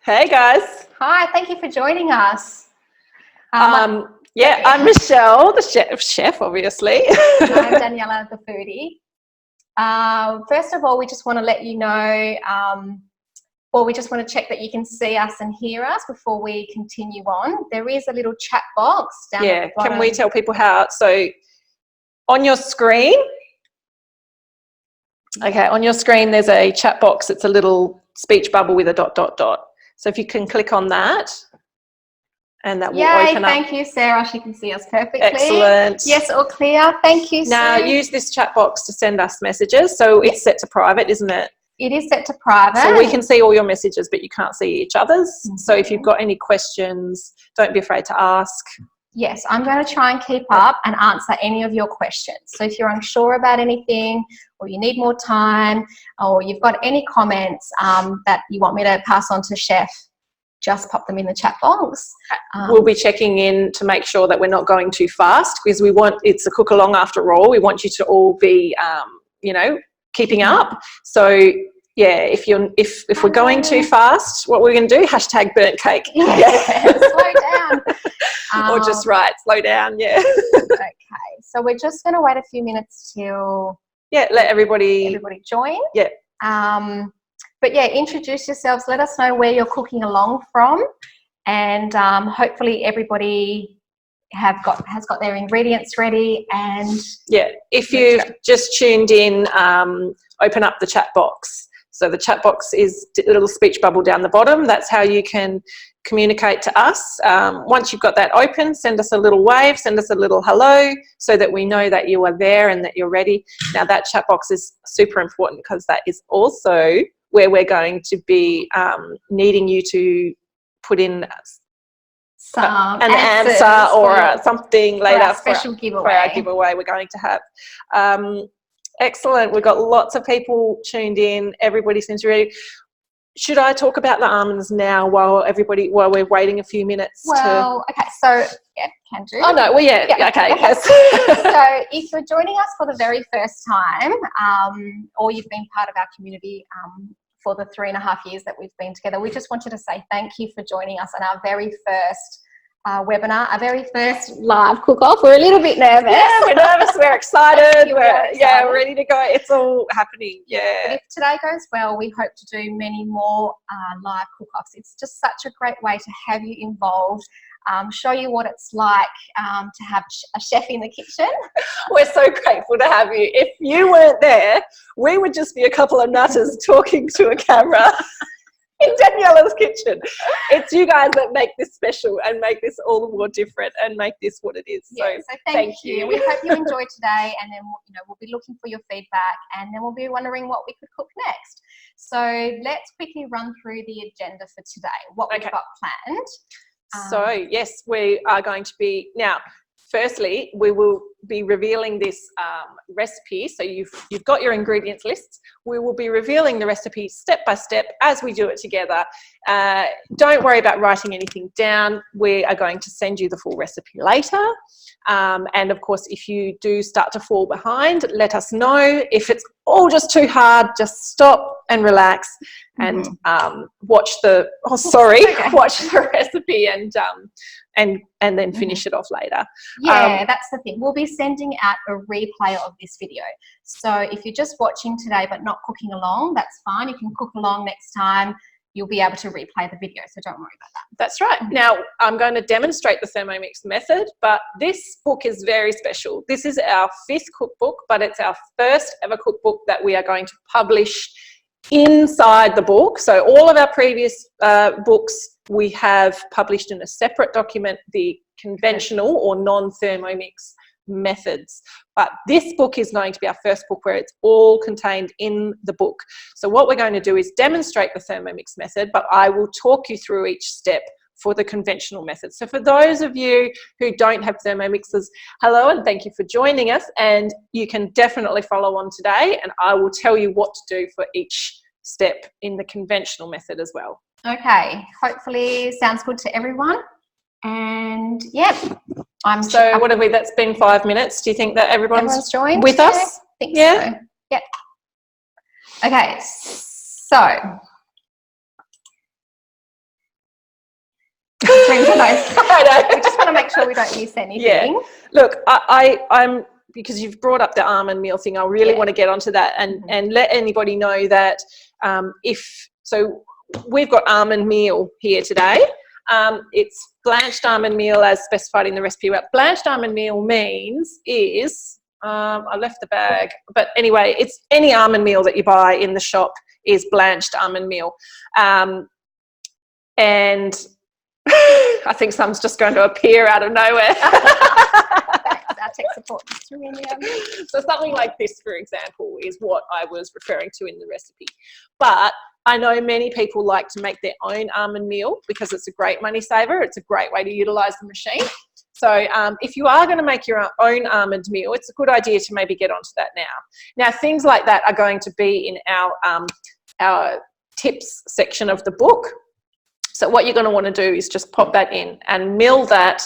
Hey guys. Hi, thank you for joining us. I'm Michelle, the chef obviously. I'm Daniela, the foodie. First of all, we just want to let you know, we just want to check that you can see us and hear us before we continue on. There is a little chat box down at the bottom. Can we tell people how? So on your screen, on your screen there's a chat box. It's a little speech bubble with a ... So if you can click on that, and that will open up. Thank you, Sarah. She can see us perfectly. Excellent. Yes, all clear. Thank you, Now Sue. use this chat box to send us messages. So it's set to private, isn't it? It is set to private. So we can see all your messages, but you can't see each other's. Mm-hmm. So if you've got any questions, don't be afraid to ask. Yes, I'm going to try and keep up and answer any of your questions. So if you're unsure about anything, or you need more time, or you've got any comments that you want me to pass on to Chef, just pop them in the chat box. We'll be checking in to make sure that we're not going too fast, because it's a cook along after all. We want you to all be, keeping up. So yeah, if we're going too fast, what we're going to do, # burnt cake. Slow down. Or just slow down, yeah. Okay, so we're just going to wait a few minutes till... Yeah, let everybody join. Yeah. But yeah, introduce yourselves. Let us know where you're cooking along from. And hopefully everybody has got their ingredients ready. And yeah, if you've just tuned in, open up the chat box. So the chat box is a little speech bubble down the bottom. That's how you can communicate to us. Once you've got that open, send us a little wave, send us a little hello, so that we know that you are there and that you're ready. Now that chat box is super important, because that is also where we're going to be needing you to put in an answer or something later for our giveaway we're going to have. Excellent. We've got lots of people tuned in. Everybody seems ready. Should I talk about the almonds now while we're waiting a few minutes? Okay, so yeah, can do. Oh no, well okay. Yes. So if you're joining us for the very first time, or you've been part of our community for the 3.5 years that we've been together, we just wanted to say thank you for joining us on our very first webinar, our very first live cook-off. We're a little bit nervous. Yeah, we're nervous. We're excited. We're ready to go. It's all happening. Yeah. But if today goes well, we hope to do many more live cook-offs. It's just such a great way to have you involved, show you what it's like to have a chef in the kitchen. We're so grateful to have you. If you weren't there, we would just be a couple of nutters talking to a camera in Daniela's kitchen. It's you guys that make this special and make this all the more different and make this what it is. So thank you. We hope you enjoyed today, and then we'll be looking for your feedback, and then we'll be wondering what we could cook next. So let's quickly run through the agenda for today, what we've got planned. So yes, we are going to be now. Firstly, we will be revealing this recipe. So you've got your ingredients lists. We will be revealing the recipe step by step as we do it together. Don't worry about writing anything down. We are going to send you the full recipe later. And of course, if you do start to fall behind, let us know. If it's all just too hard, just stop and relax and watch the recipe and then finish it off later. Yeah, that's the thing. We'll be sending out a replay of this video. So if you're just watching today but not cooking along, that's fine. You can cook along next time. You'll be able to replay the video, so don't worry about that. That's right. Now, I'm going to demonstrate the Thermomix method, but this book is very special. This is our 5th cookbook, but it's our first ever cookbook that we are going to publish inside the book. So all of our previous books we have published in a separate document, the conventional or non-Thermomix methods. But this book is going to be our first book where it's all contained in the book. So what we're going to do is demonstrate the Thermomix method, but I will talk you through each step for the conventional method. So for those of you who don't have Thermomixes, hello and thank you for joining us, and you can definitely follow on today, and I will tell you what to do for each step in the conventional method as well. Okay, hopefully sounds good to everyone. And yeah, what have we, that's been 5 minutes. Do you think that everyone's joined with us? I think so. Yeah. Okay, so screen for those. I know. We just want to make sure we don't miss anything. Yeah. Look, I'm because you've brought up the almond meal thing. I really want to get onto that and let anybody know that we've got almond meal here today. It's blanched almond meal as specified in the recipe. What blanched almond meal means is, I left the bag, but anyway, it's any almond meal that you buy in the shop is blanched almond meal. And I think some's just going to appear out of nowhere. Our tech support. So something like this, for example, is what I was referring to in the recipe. But I know many people like to make their own almond meal because it's a great money saver. It's a great way to utilise the machine. So if you are going to make your own almond meal, it's a good idea to maybe get onto that now. Now, things like that are going to be in our tips section of the book. So what you're going to want to do is just pop that in and mill that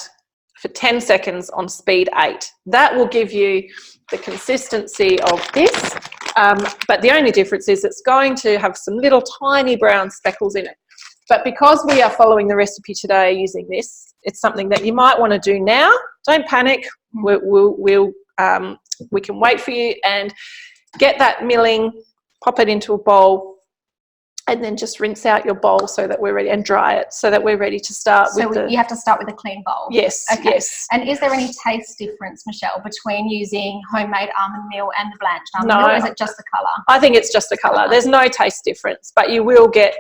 for 10 seconds on speed 8. That will give you the consistency of this, but the only difference is it's going to have some little tiny brown speckles in it. But because we are following the recipe today using this, it's something that you might want to do now. Don't panic. We can wait for you and get that milling, pop it into a bowl, and then just rinse out your bowl so that we're ready, and dry it so that we're ready to start with you have to start with a clean bowl. Yes, okay. Yes. And is there any taste difference, Michelle, between using homemade almond meal and the blanched almond meal, or is it just the colour? I think it's just the colour. There's no taste difference, but you will get,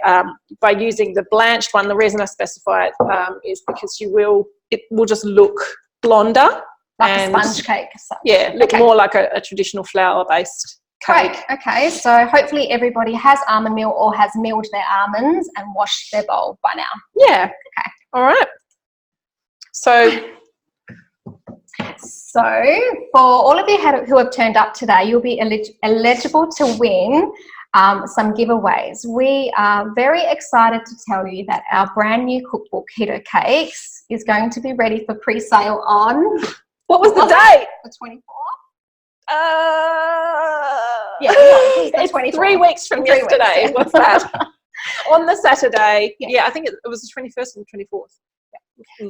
by using the blanched one, the reason I specify it is because it will just look blonder. Like a sponge cake. So. Yeah, look more like a traditional flour-based cake. Great. Okay, so hopefully everybody has almond meal or has milled their almonds and washed their bowl by now. Yeah. Okay. All right. So for all of you who have turned up today, you'll be eligible to win some giveaways. We are very excited to tell you that our brand new cookbook, Keto Cakes, is going to be ready for pre-sale on... What was the date? The 24th. Yeah, it's 3 weeks from yesterday. Weeks, yeah. What's that? On the Saturday. Yeah, I think it was the 21st and the 24th. Yeah.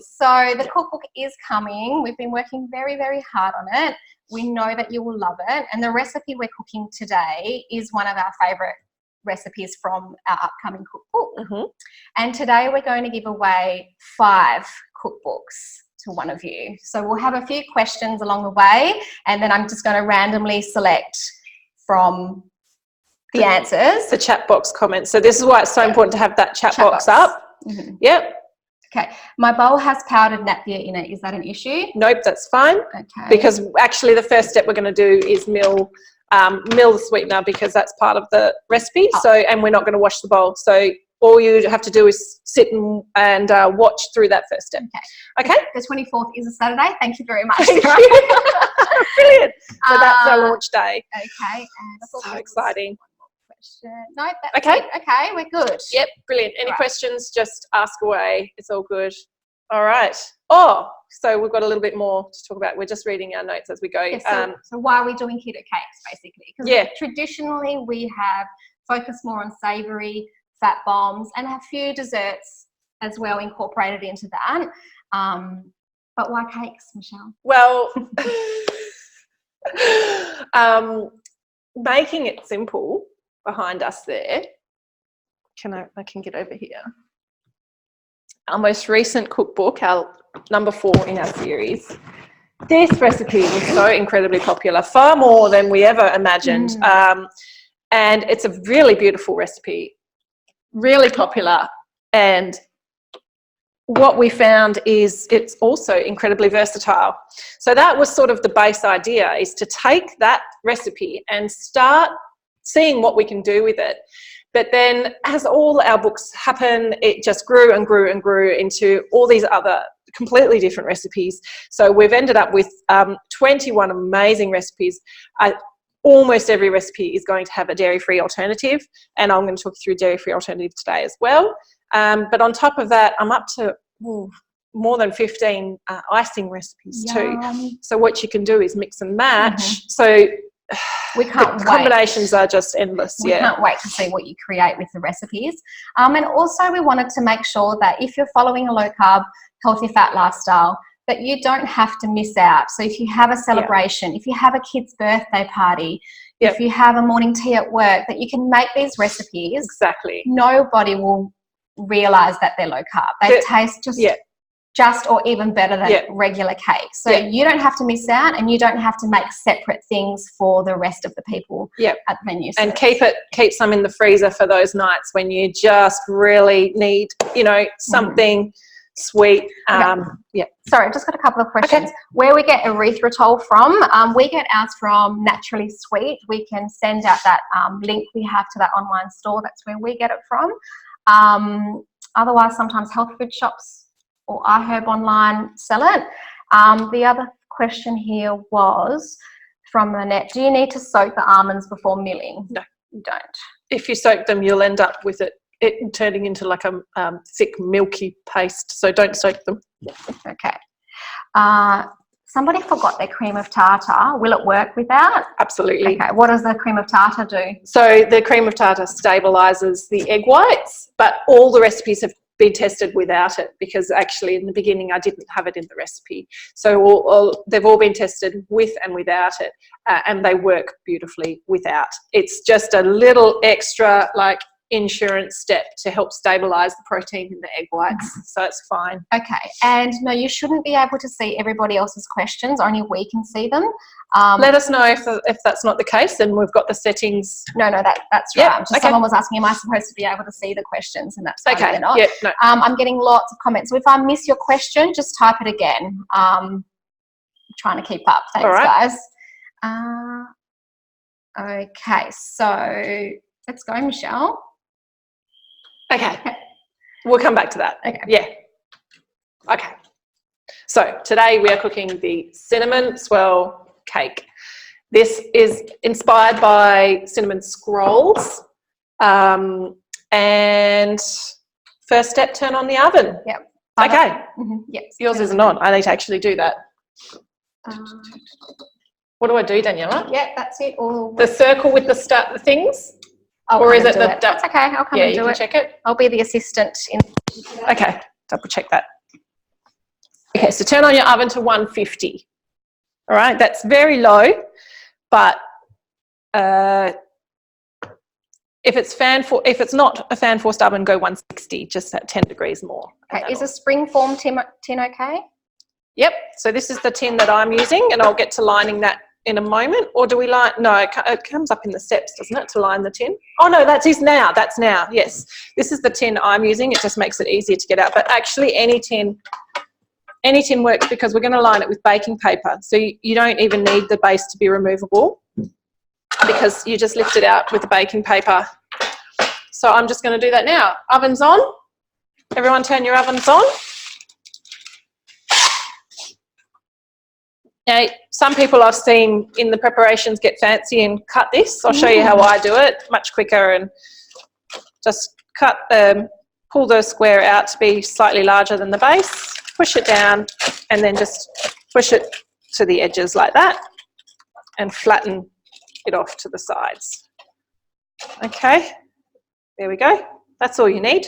So the cookbook is coming. We've been working very, very hard on it. We know that you will love it. And the recipe we're cooking today is one of our favourite recipes from our upcoming cookbook. And today we're going to give away 5 cookbooks to one of you. So we'll have a few questions along the way, and then I'm just going to randomly select from the answers. The chat box comments. So this is why it's so important to have that chat box up. Yep. Okay. My bowl has powdered nabia in it. Is that an issue? Nope, that's fine. Okay. Because actually the first step we're going to do is mill the sweetener, because that's part of the recipe. So, and we're not going to wash the bowl. So all you have to do is sit and watch through that first step. Okay. The 24th is a Saturday. Thank you very much. Brilliant. So that's our launch day. Okay. So exciting. No, that's it. Okay, we're good. Yep, brilliant. Any questions, just ask away. It's all good. All right. Oh, so we've got a little bit more to talk about. We're just reading our notes as we go. Yeah, so why are we doing keto cakes, basically? Because traditionally we have focused more on savoury, fat bombs, and a few desserts as well incorporated into that. But why cakes, Michelle? Well, making it simple behind us there. I can get over here. Our most recent cookbook, our number 4 in our series. This recipe was so incredibly popular, far more than we ever imagined. And it's a really beautiful recipe, really popular. And what we found is it's also incredibly versatile. So that was sort of the base idea, is to take that recipe and start seeing what we can do with it. But then as all our books happen, it just grew and grew and grew into all these other completely different recipes. So we've ended up with 21 amazing recipes. Almost every recipe is going to have a dairy-free alternative, and I'm going to talk you through dairy-free alternative today as well. But on top of that, I'm up to more than 15 icing recipes too. So what you can do is mix and match. So We can't the wait. Combinations are just endless. We can't wait to see what you create with the recipes. And also we wanted to make sure that if you're following a low carb, healthy fat lifestyle, that you don't have to miss out. So if you have a celebration, if you have a kid's birthday party, if you have a morning tea at work, that you can make these recipes. Exactly. Nobody will realize that they're low carb. They taste just or even better than regular cake. So you don't have to miss out, and you don't have to make separate things for the rest of the people at the menu. And keep some in the freezer for those nights when you just really need, you know, something sweet. Sorry, I've just got a couple of questions. Where we get erythritol from, we get ours from Naturally Sweet. We can send out that link we have to that online store. That's where we get it from. Otherwise, sometimes health food shops or iHerb online sell it. The other question here was from Annette. Do you need to soak the almonds before milling? No, you don't. If you soak them, you'll end up with it turning into like a thick milky paste, so don't soak them. Okay. Somebody forgot their cream of tartar. Will it work without? Absolutely. Okay. What does the cream of tartar do? So the cream of tartar stabilizes the egg whites, but all the recipes have been tested without it, because actually in the beginning I didn't have it in the recipe. So they've all been tested with and without it, and they work beautifully without. It's just a little extra like insurance step to help stabilize the protein in the egg whites, so it's fine. Okay. And no, you shouldn't be able to see everybody else's questions, only we can see them. Let us know if that's not the case, then we've got the settings. No, that's right. Someone was asking, am I supposed to be able to see the questions? And that's fine, they're not. No. I'm getting lots of comments. So if I miss your question, just type it again. I'm trying to keep up. Thanks, guys. Okay, so let's go, Michelle. Okay, we'll come back to that. Okay. Yeah. Okay. So today we are cooking the cinnamon swirl cake. This is inspired by cinnamon scrolls. And first step, turn on the oven. Yep. Okay. Yes. Yours isn't on. I need to actually do that. What do I do, Daniela? Yeah, that's it. The circle with the things? Or is it the... That's okay. I'll come and do it. Yeah, you can check it. I'll be the assistant. Okay. Double check that. Okay, so turn on your oven to 150. All right, that's very low, but if it's not a fan forced oven, go 160, just at 10 degrees more. Okay, is a springform tin okay? Yep, so this is the tin that I'm using, and I'll get to lining that in a moment. Or do we line? No, it comes up in the steps, doesn't it, to line the tin? Oh no, that's now. Yes, this is the tin I'm using. It just makes it easier to get out. But actually, any tin works, because we're going to line it with baking paper. So you don't even need the base to be removable, because you just lift it out with the baking paper. So I'm just going to do that now. Oven's on. Everyone turn your ovens on. Now, some people I've seen in the preparations get fancy and cut this. I'll show you how I do it, much quicker, and just pull the square out to be slightly larger than the base, push it down, and then just push it to the edges like that, and flatten it off to the sides. Okay, there we go. That's all you need.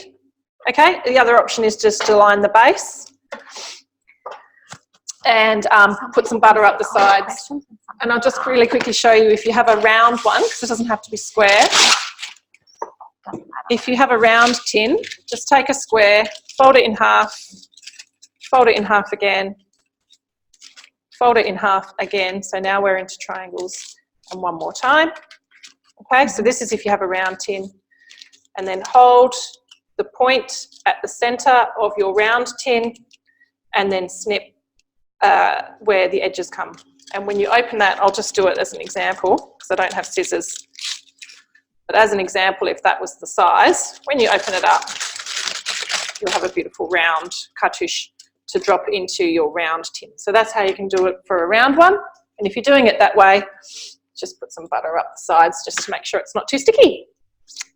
Okay, the other option is just to line the base and put some butter up the sides. And I'll just really quickly show you, if you have a round one, because it doesn't have to be square. If you have a round tin, just take a square, fold it in half again, fold it in half again. So now we're into triangles, and one more time. Okay, so this is if you have a round tin. And then hold the point at the center of your round tin, and then snip where the edges come. And when you open that, I'll just do it as an example, because I don't have scissors. But as an example, if that was the size, when you open it up, you'll have a beautiful round cartouche to drop into your round tin. So that's how you can do it for a round one. And if you're doing it that way, just put some butter up the sides just to make sure it's not too sticky.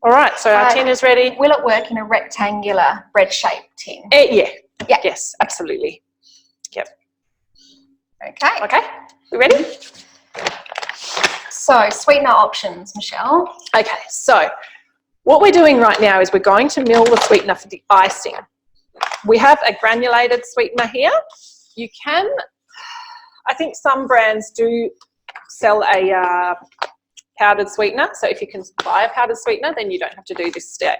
All right, so our tin is ready. Will it work in a rectangular bread-shaped tin? Yeah. Yes, absolutely. Yep. Okay. Okay, we ready? So sweetener options, Michelle. Okay, so what we're doing right now is we're going to mill the sweetener for the icing. We have a granulated sweetener here. You can, I think some brands do sell a powdered sweetener. So if you can buy a powdered sweetener, then you don't have to do this step.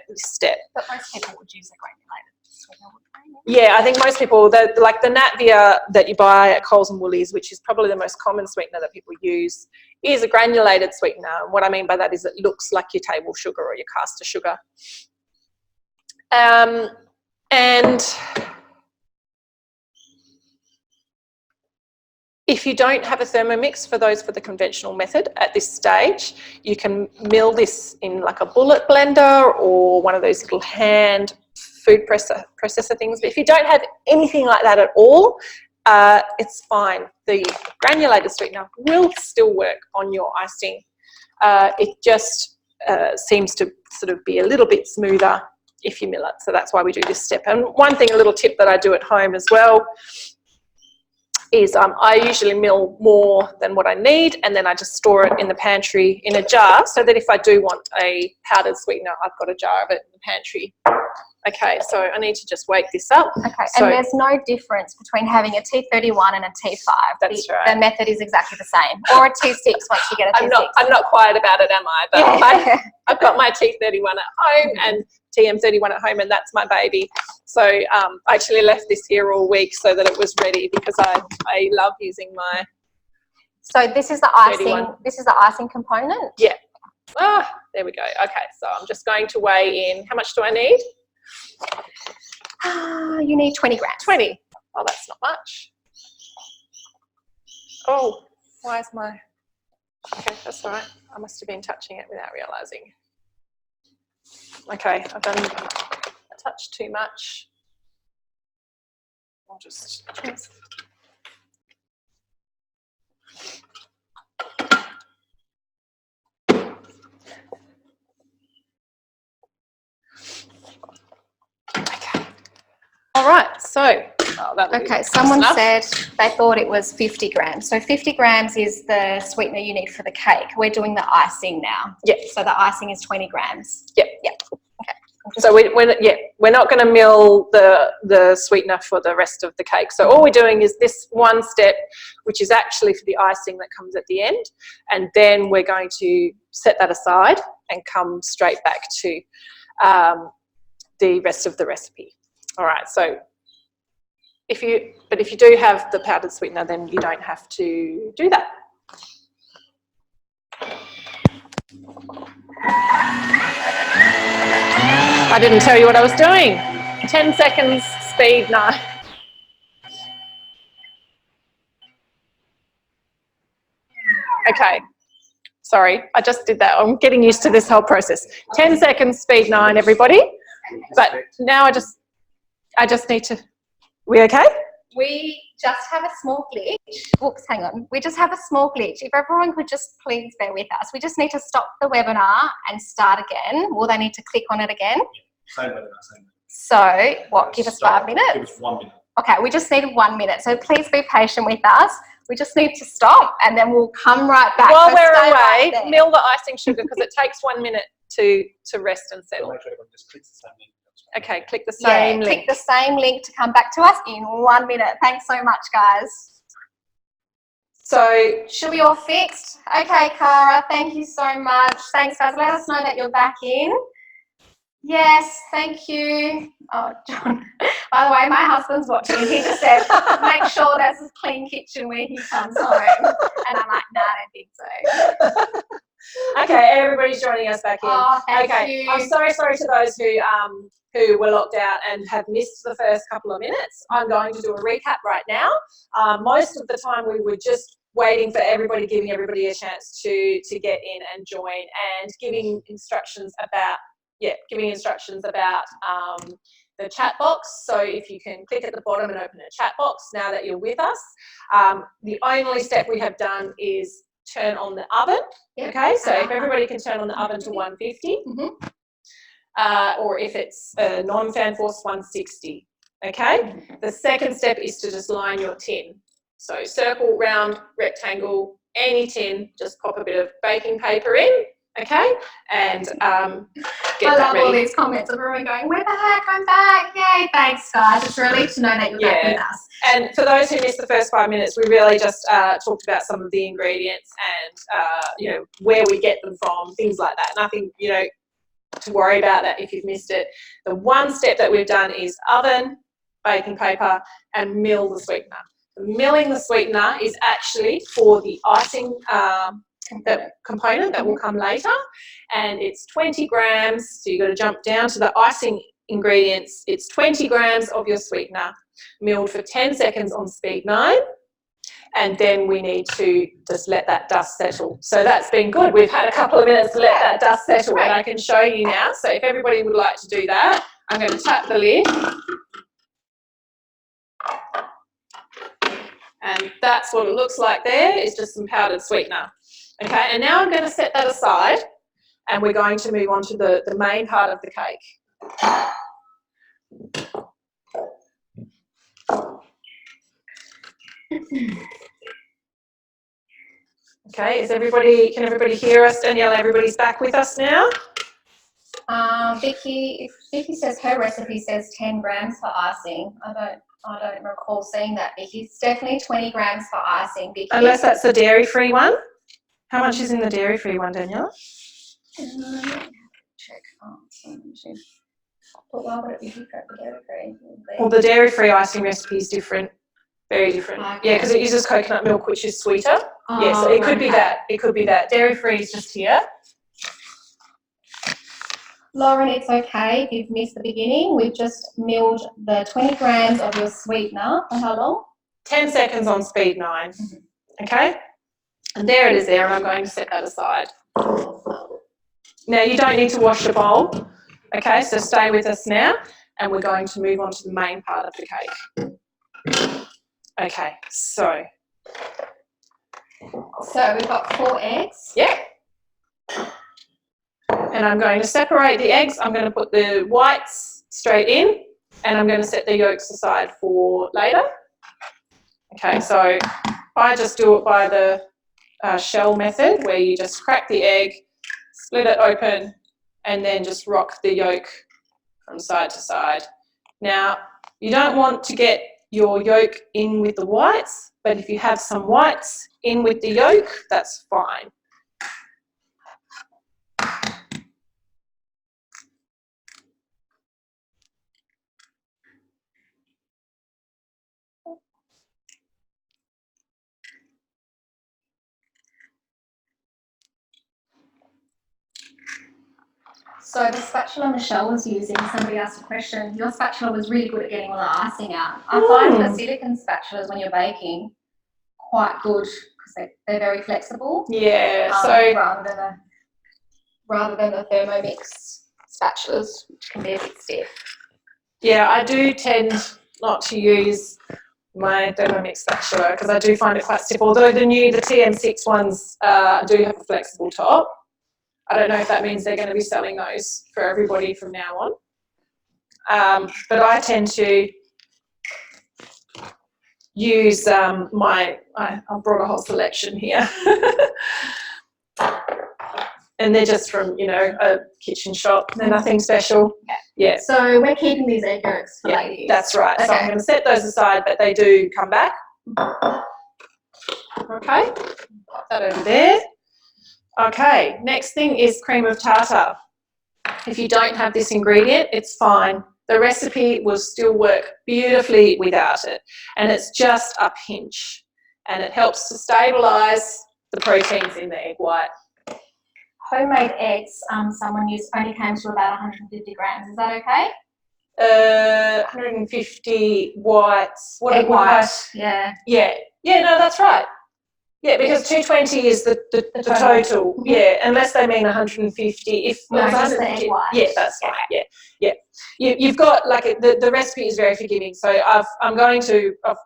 But most people would use a granulated sweetener, wouldn't they? Yeah, I think most people, like the Natvia that you buy at Coles and Woolies, which is probably the most common sweetener that people use, is a granulated sweetener. What I mean by that is it looks like your table sugar or your caster sugar. And if you don't have a Thermomix, for those for the conventional method at this stage, you can mill this in like a bullet blender or one of those little hand food processor things. But if you don't have anything like that at all, it's fine. The granulated sweetener will still work on your icing. It just seems to sort of be a little bit smoother if you mill it. So that's why we do this step. And one thing, a little tip that I do at home as well, is I usually mill more than what I need, and then I just store it in the pantry in a jar, so that if I do want a powdered sweetener, I've got a jar of it in the pantry. Okay, so I need to just wake this up. Okay, so, and there's no difference between having a T31 and a T5. That's right. The method is exactly the same. Or a T6 once you get a T6. I'm not quiet about it, am I? But Yeah. I've got my T31 at home and TM31 at home, and that's my baby. So I actually left this here all week so that it was ready, because I love using my. So this is the icing. 31. This is the icing component. Yeah. Ah, there we go. Okay, so I'm just going to weigh in. How much do I need? You need 20 grams. 20. Oh, that's not much. Oh, why is my... Okay, that's all right. I must have been touching it without realising. Okay, I've done a touch too much. I'll just... All right, so okay, someone said they thought it was 50 grams. So 50 grams is the sweetener you need for the cake. We're doing the icing now. Yeah. So the icing is 20 grams. Yep. Yep. Okay. So we're not going to mill the sweetener for the rest of the cake. So all we're doing is this one step, which is actually for the icing that comes at the end, and then we're going to set that aside and come straight back to the rest of the recipe. All right, so if you do have the powdered sweetener, then you don't have to do that. I didn't tell you what I was doing. 10 seconds, speed 9. Okay, sorry, I just did that. I'm getting used to this whole process. 10 seconds, speed 9, everybody. But now I just need to, we okay? We just have a small glitch. Oops, hang on. We just have a small glitch. If everyone could just please bear with us. We just need to stop the webinar and start again. Will they need to click on it again? Same webinar, same webinar. So, what, give us 5 minutes? Give us 1 minute. Okay, we just need 1 minute. So please be patient with us. We just need to stop and then we'll come right back. While So we're stay away, right mill the icing sugar, because it takes 1 minute to rest and So settle. make sure everyone just clicks the same link. Okay, click the same link. Click the same link to come back to us in 1 minute. Thanks so much, guys. So Should we all fixed? Okay, Cara, thank you so much. Thanks, guys. Let us know that you're back in. Yes, thank you. Oh, John. By the way, my husband's watching. He just said, make sure there's a clean kitchen when he comes home. And I'm like, no, I don't think so. okay, everybody's joining us back in. Oh, thank okay, you. I'm sorry to those who were locked out and have missed the first couple of minutes. I'm going to do a recap right now. Most of the time we were just waiting for everybody, giving everybody a chance to get in and join, and giving instructions about the chat box. So if you can click at the bottom and open a chat box now that you're with us. The only step we have done is turn on the oven. Yep. Okay, so if everybody can turn on the oven to 150, or if it's a non-fan force, 160. Okay, the second step is to just line your tin. So circle, round, rectangle, any tin, just pop a bit of baking paper in, okay, and get I that love all ready. these comments of everyone going, we're back, I'm back, yay, thanks guys. It's relief to know that you're back with us. And for those who missed the first 5 minutes, we really just talked about some of the ingredients and, where we get them from, things like that. Nothing, to worry about that if you've missed it. The one step that we've done is oven, baking paper, and mill the sweetener. Milling the sweetener is actually for the icing component that will come later, and it's 20 grams. So you've got to jump down to the icing ingredients. It's 20 grams of your sweetener, milled for 10 seconds on speed 9, and then we need to just let that dust settle. So that's been good. We've had a couple of minutes to let that dust settle, and I can show you now. So if everybody would like to do that, I'm going to tap the lid. And that's what it looks like there. It's just some powdered sweetener. Okay, and now I'm going to set that aside, and we're going to move on to the main part of the cake. Okay, can everybody hear us? Danielle, everybody's back with us now? Vicky says her recipe says 10 grams for icing. I don't recall seeing that, Vicky. It's definitely 20 grams for icing, Vicky. Unless that's the dairy-free one. How much is in the dairy-free one, Danielle? Check. But why would it be different for dairy-free? Well, the dairy-free icing recipe is different. Very different. Okay. Yeah, because it uses coconut milk, which is sweeter. Oh, yeah, so it could be that. It could be that. Dairy-free is just here. Lauren, it's okay if you've missed the beginning. We've just milled the 20 grams of your sweetener for how long? 10 seconds on speed 9. Okay? And there it is there, and I'm going to set that aside. Now, you don't need to wash the bowl. Okay, so stay with us now, and we're going to move on to the main part of the cake. Okay, so we've got 4 eggs. Yeah. And I'm going to separate the eggs. I'm going to put the whites straight in, and I'm going to set the yolks aside for later. Okay, so I just do it by the shell method, where you just crack the egg, split it open, and then just rock the yolk from side to side. Now, you don't want to get your yolk in with the whites, but if you have some whites in with the yolk, that's fine. So the spatula Michelle was using, somebody asked a question, your spatula was really good at getting all the icing out. I find the silicone spatulas when you're baking quite good because they're very flexible. Yeah, rather than the Thermomix spatulas, which can be a bit stiff. Yeah, I do tend not to use my Thermomix spatula because I do find it quite stiff, although the TM6 ones do have a flexible top. I don't know if that means they're going to be selling those for everybody from now on. But I tend to use I've brought a whole selection here. And they're just from, a kitchen shop. They're nothing special. Yeah. So we're keeping these egg yolks for ladies. That's right. Okay. So I'm going to set those aside, but they do come back. Okay. Pop that over there. Okay, next thing is cream of tartar. If you don't have this ingredient, it's fine. The recipe will still work beautifully without it. And it's just a pinch. And it helps to stabilise the proteins in the egg white. Homemade eggs, someone used only came to about 150 grams. Is that okay? 150 whites. Egg white. Yeah. Yeah, no, that's right. Yeah, because 220 is the total. Mm-hmm. Yeah, unless they mean 150. Just the egg white. Yeah, that's right. Yeah. You've got the recipe is very forgiving. So I've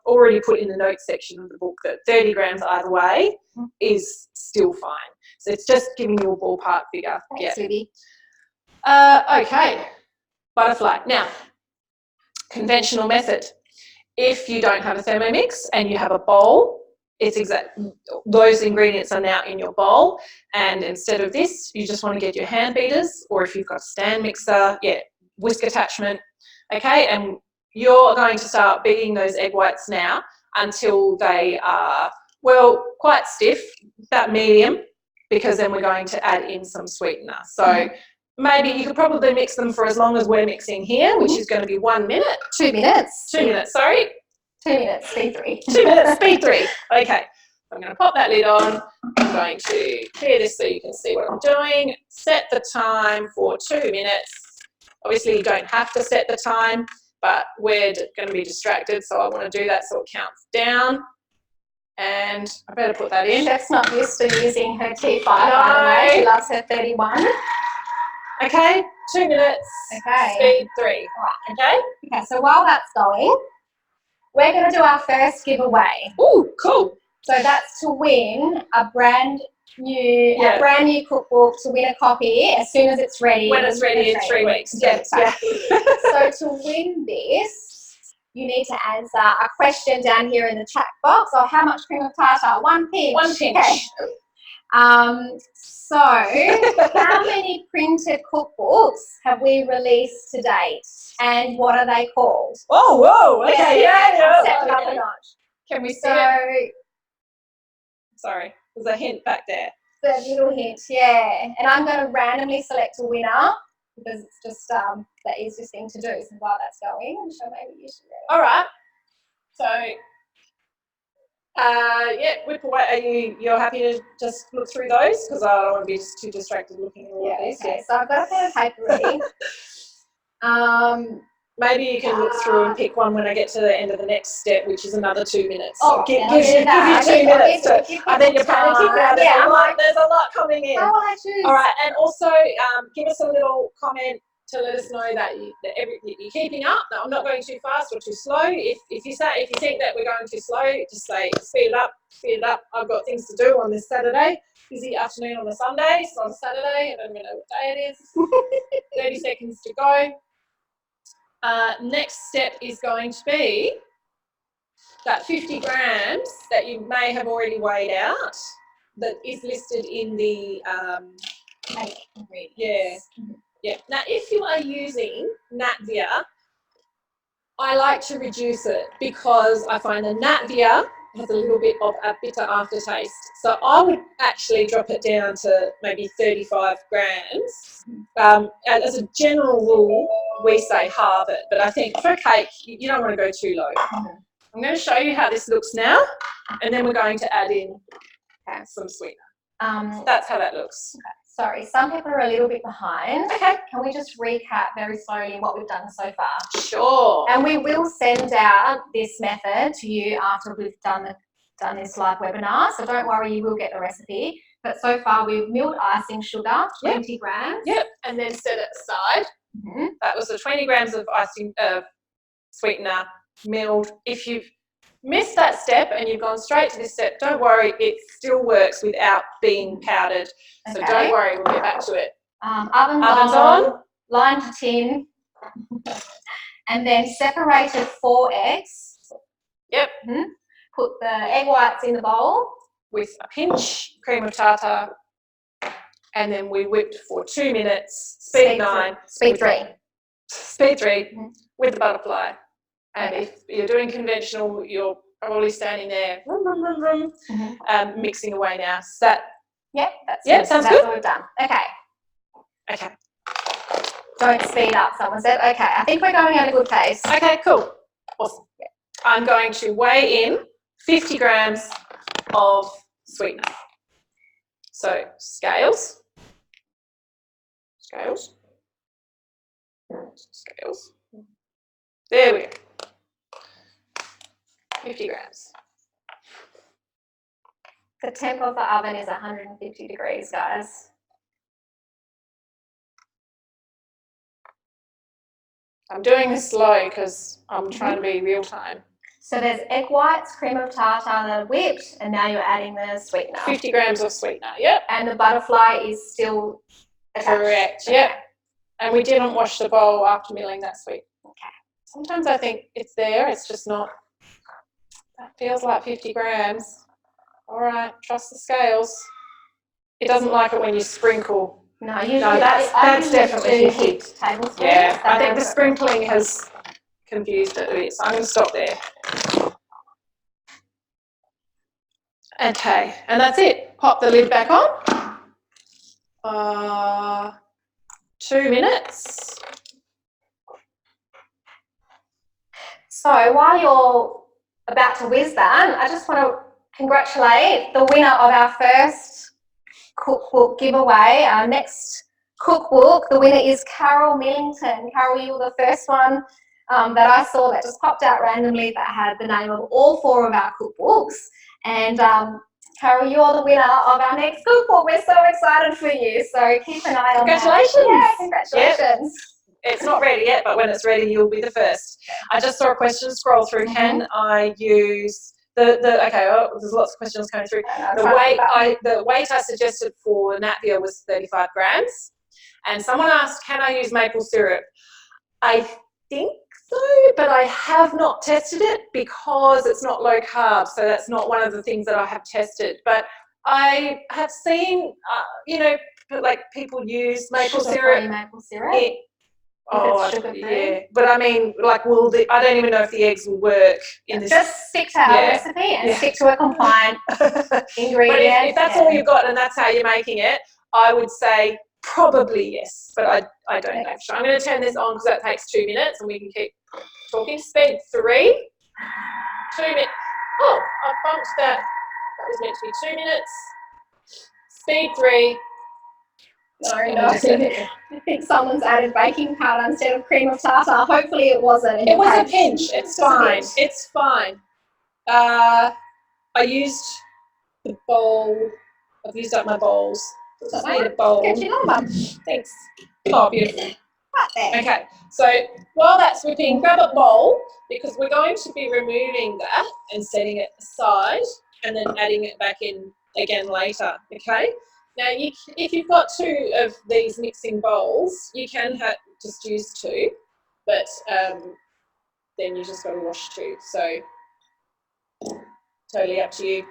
already put in the notes section of the book that 30 grams either way is still fine. So it's just giving you a ballpark figure. Thanks, Libby. Okay, butterfly. Now, conventional method. If you don't have a Thermomix and you have a bowl, it's exact. Those ingredients are now in your bowl, and instead of this, you just want to get your hand beaters, or if you've got a stand mixer, whisk attachment, okay, and you're going to start beating those egg whites now until they are, well, quite stiff, about medium, because then we're going to add in some sweetener. So maybe you could probably mix them for as long as we're mixing here, which is going to be 1 minute. 2 minutes. 2 minutes, sorry. 2 minutes, speed 3. 2 minutes, speed 3. Okay, I'm going to pop that lid on. I'm going to clear this so you can see what I'm doing. Set the time for 2 minutes. Obviously, you don't have to set the time, but we're going to be distracted, so I want to do that so it counts down. And I better put that in. Chef's not used to using her T5, by the way. She loves her 31. Okay, 2 minutes, Okay. speed 3. Right. Okay? Okay, so while that's going, we're going to do our first giveaway. Ooh, cool. So that's to win a brand new cookbook, to win a copy as soon as it's ready. When it's ready in 3 weeks. Yes. Yeah. So to win this, you need to answer a question down here in the chat box. Or how much cream of tartar? 1 pinch. 1 pinch. Okay. So how many printed cookbooks have we released to date, and what are they called? Oh, whoa. Okay, yeah. Step it up a Okay. notch. Can we see So it? Sorry, there's a hint back there. the little hint, yeah. And I'm going to randomly select a winner because it's just the easiest thing to do. So while that's going, so maybe you should read it. All right. So, whip away. You're happy to just look through those? Because I don't want to be just too distracted looking at all of these. Okay. So I've got a pen and paper ready. Maybe you can look through and pick one when I get to the end of the next step, which is another 2 minutes. Oh, give yeah, you 2 minutes. I think you're panicking now. Yeah, There's a lot coming in. How will I choose? All right, and also give us a little comment to let us know that you're keeping up. No, I'm not going too fast or too slow. If you think that we're going too slow, just say speed it up, speed it up. I've got things to do on this Saturday. Busy afternoon on the Sunday. So on Saturday, I don't even know what day it is. 30 seconds to go. Next step is going to be that 50 grams that you may have already weighed out that is listed in the ingredients. Yeah. Now, if you are using Natvia, I like to reduce it because I find the Natvia has a little bit of a bitter aftertaste. So I would actually drop it down to maybe 35 grams. As a general rule, we say halve it, but I think for a cake, you don't want to go too low. I'm going to show you how this looks now, and then we're going to add in some sweetener. That's how that looks. Okay. Sorry, some people are a little bit behind. Okay. Can we just recap very slowly what we've done so far? Sure. And we will send out this method to you after we've done this live webinar. So don't worry, you will get the recipe. But so far we've milled icing sugar, 20 grams. Yep. And then set it aside. Mm-hmm. That was the 20 grams of icing sweetener milled. If you've missed that step and you've gone straight to this step, don't worry, it still works without being powdered. So don't worry, we'll get back to it. Oven's on, line to tin, and then separated 4 eggs. Yep. Mm-hmm. Put the egg whites in the bowl. With a pinch, cream of tartar, and then we whipped for 2 minutes, speed 9. Speed 3. Speed 3 with the butterfly. And if you're doing conventional, you're probably standing there, mixing away now. So that, sounds good. That's what we've done. Okay. Okay. Don't speed up, someone said. Okay, I think we're going at a good pace. Okay, cool. Awesome. I'm going to weigh in 50 grams of sweetener. So scales. There we go. 50 grams. The temp of the oven is 150 degrees, guys. I'm doing this slow because I'm trying to be real time. So there's egg whites, cream of tartar that are whipped, and now you're adding the sweetener. 50 grams of sweetener, yep. And the butterfly is still attached. Correct, okay. yep. And we didn't wash the bowl after milling that sweet. Okay. Sometimes I think it's there, it's just not. That feels like 50 grams. All right, trust the scales. It doesn't like it when you sprinkle. No, usually that's definitely 50 tablespoons. Yeah, I think the sprinkling has confused it a bit, so I'm going to stop there. Okay, and that's it. Pop the lid back on. 2 minutes. So while you're about to whiz that, I just want to congratulate the winner of our first cookbook giveaway. Our next cookbook, the winner is Carol Millington. Carol, you were the first one that I saw that just popped out randomly that had the name of all 4 of our cookbooks. And Carol, you're the winner of our next cookbook. We're so excited for you. So keep an eye on that. Congratulations. Yeah, congratulations. Yep. It's not ready yet, but when it's ready, you'll be the first. I just saw a question scroll through. Can I use there's lots of questions coming through. The weight I suggested for Napier was 35 grams. And someone asked, can I use maple syrup? I think so, but I have not tested it because it's not low carb. So that's not one of the things that I have tested. But I have seen, like people use maple syrup. Maple syrup. Yeah, but I mean, like, I don't even know if the eggs will work in this. Just stick to our recipe and stick to a compliant ingredient. But if that's all you've got and that's how you're making it, I would say probably yes, but I don't know. So I'm going to turn this on because that takes 2 minutes and we can keep talking. Speed 3, 2 minutes. Oh, I bumped that. That was meant to be 2 minutes. Speed 3. No. I think someone's added baking powder instead of cream of tartar. Hopefully it wasn't. It was a pinch. It's fine. It's fine. I used the bowl. I've used up my bowls. Just need a bowl. Get your number. Thanks. Oh, beautiful. Right there. Okay, so while that's whipping, grab a bowl because we're going to be removing that and setting it aside and then adding it back in again later, okay? Now, if you've got 2 of these mixing bowls, you can just use 2, but then you just got to wash 2. So, totally up to you.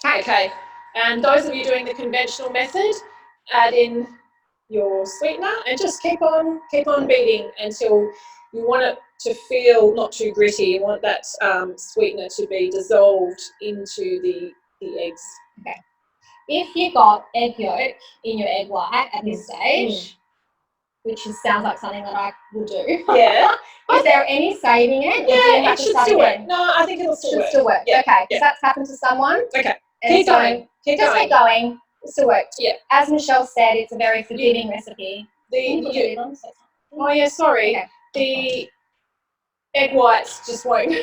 Okay, and those of you doing the conventional method, add in your sweetener and just keep on beating until you want it to feel not too gritty. You want that sweetener to be dissolved into the eggs. Okay. If you got egg yolk in your egg white at this stage, which sounds like something that I will do. Yeah. Is there any saving it? Yeah, it should still work. No, I think it'll still work. Yeah. Okay, because that's happened to someone. Okay. Keep going. Keep going. It still works. Yeah. As Michelle said, it's a very forgiving recipe. Oh yeah, sorry. Okay. The egg whites just won't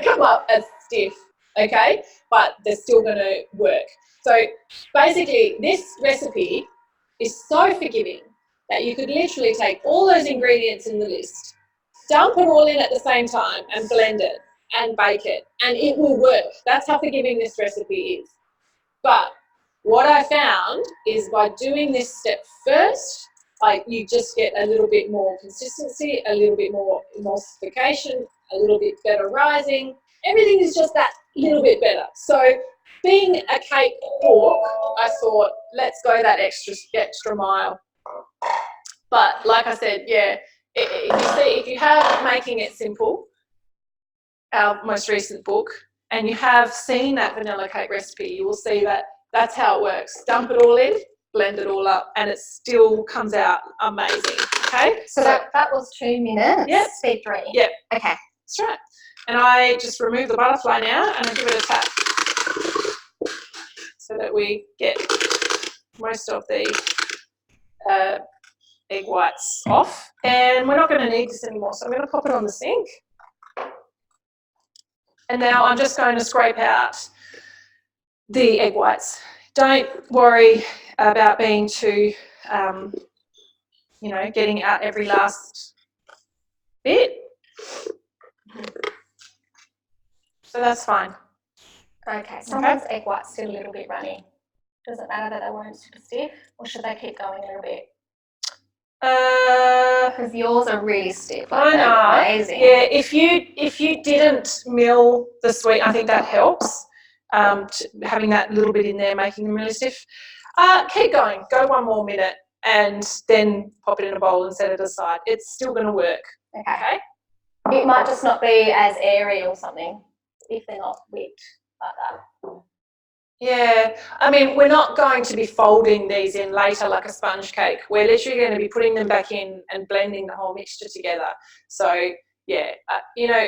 come up as stiff, okay? But they're still going to work. So basically, this recipe is so forgiving that you could literally take all those ingredients in the list, dump it all in at the same time and blend it and bake it, and it will work. That's how forgiving this recipe is. But what I found is by doing this step first, you just get a little bit more consistency, a little bit more emulsification, a little bit better rising. Everything is just that little bit better. So being a cake pork, I thought, let's go that extra mile. But like I said, yeah, if you have Making It Simple, our most recent book, and you have seen that vanilla cake recipe, you will see that that's how it works. Dump it all in, blend it all up, and it still comes out amazing. Okay? So that was 2 minutes. Yep. Speed 3. Yep. Okay. That's right. And I just remove the butterfly now and I give it a tap so that we get most of the egg whites off. And we're not going to need this anymore, so I'm going to pop it on the sink. And now I'm just going to scrape out the egg whites. Don't worry about being too, getting out every last bit. So that's fine. Okay, someone's egg white's still a little bit runny. Does it matter that they weren't super stiff, or should they keep going a little bit? Because yours are really stiff. I know. Amazing. Yeah, if you didn't mill the sweet, I think that helps. having that little bit in there, making them really stiff. Keep going. Go 1 more minute and then pop it in a bowl and set it aside. It's still going to work. Okay. It might just not be as airy or something if they're not whipped like that. Yeah, I mean, we're not going to be folding these in later like a sponge cake. We're literally going to be putting them back in and blending the whole mixture together. So, yeah, you know,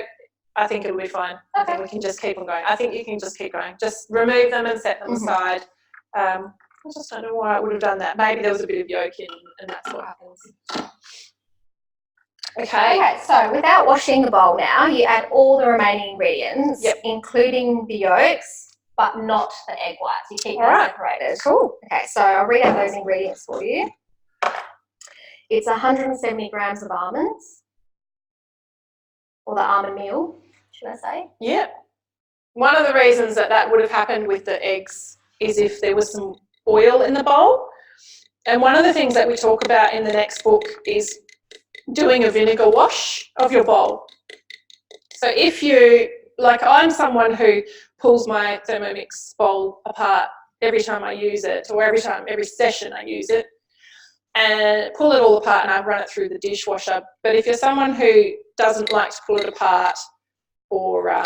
I think it'll be fine. I think we can just keep on going. I think you can just keep going. Just remove them and set them aside. I just don't know why I would have done that. Maybe there was a bit of yolk in and that's what happens. Okay, so without washing the bowl now, you add all the remaining ingredients, including the yolks, but not the egg whites. You keep them separated. Cool. Okay, so I'll read out those ingredients for you. It's 170 grams of almonds, or the almond meal, should I say? Yeah. One of the reasons that would have happened with the eggs is if there was some oil in the bowl. And one of the things that we talk about in the next book is doing a vinegar wash of your bowl. So if you, like I'm someone who pulls my Thermomix bowl apart every time I use it, or every session I use it, and pull it all apart and I run it through the dishwasher. But if you're someone who doesn't like to pull it apart or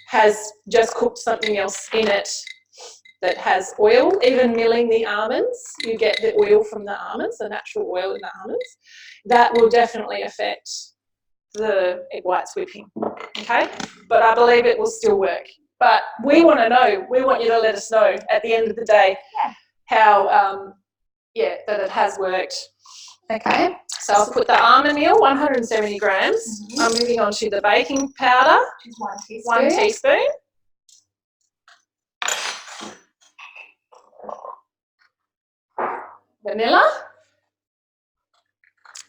has just cooked something else in it that has oil, even milling the almonds, you get the oil from the almonds, the natural oil in the almonds, that will definitely affect the egg whites whipping, okay? But I believe it will still work. But we want to know, we want you to let us know at the end of the day how, that it has worked. Okay. So I'll put the almond meal, 170 grams. I'm moving on to the baking powder, Which is 1 teaspoon. 1 teaspoon. Vanilla.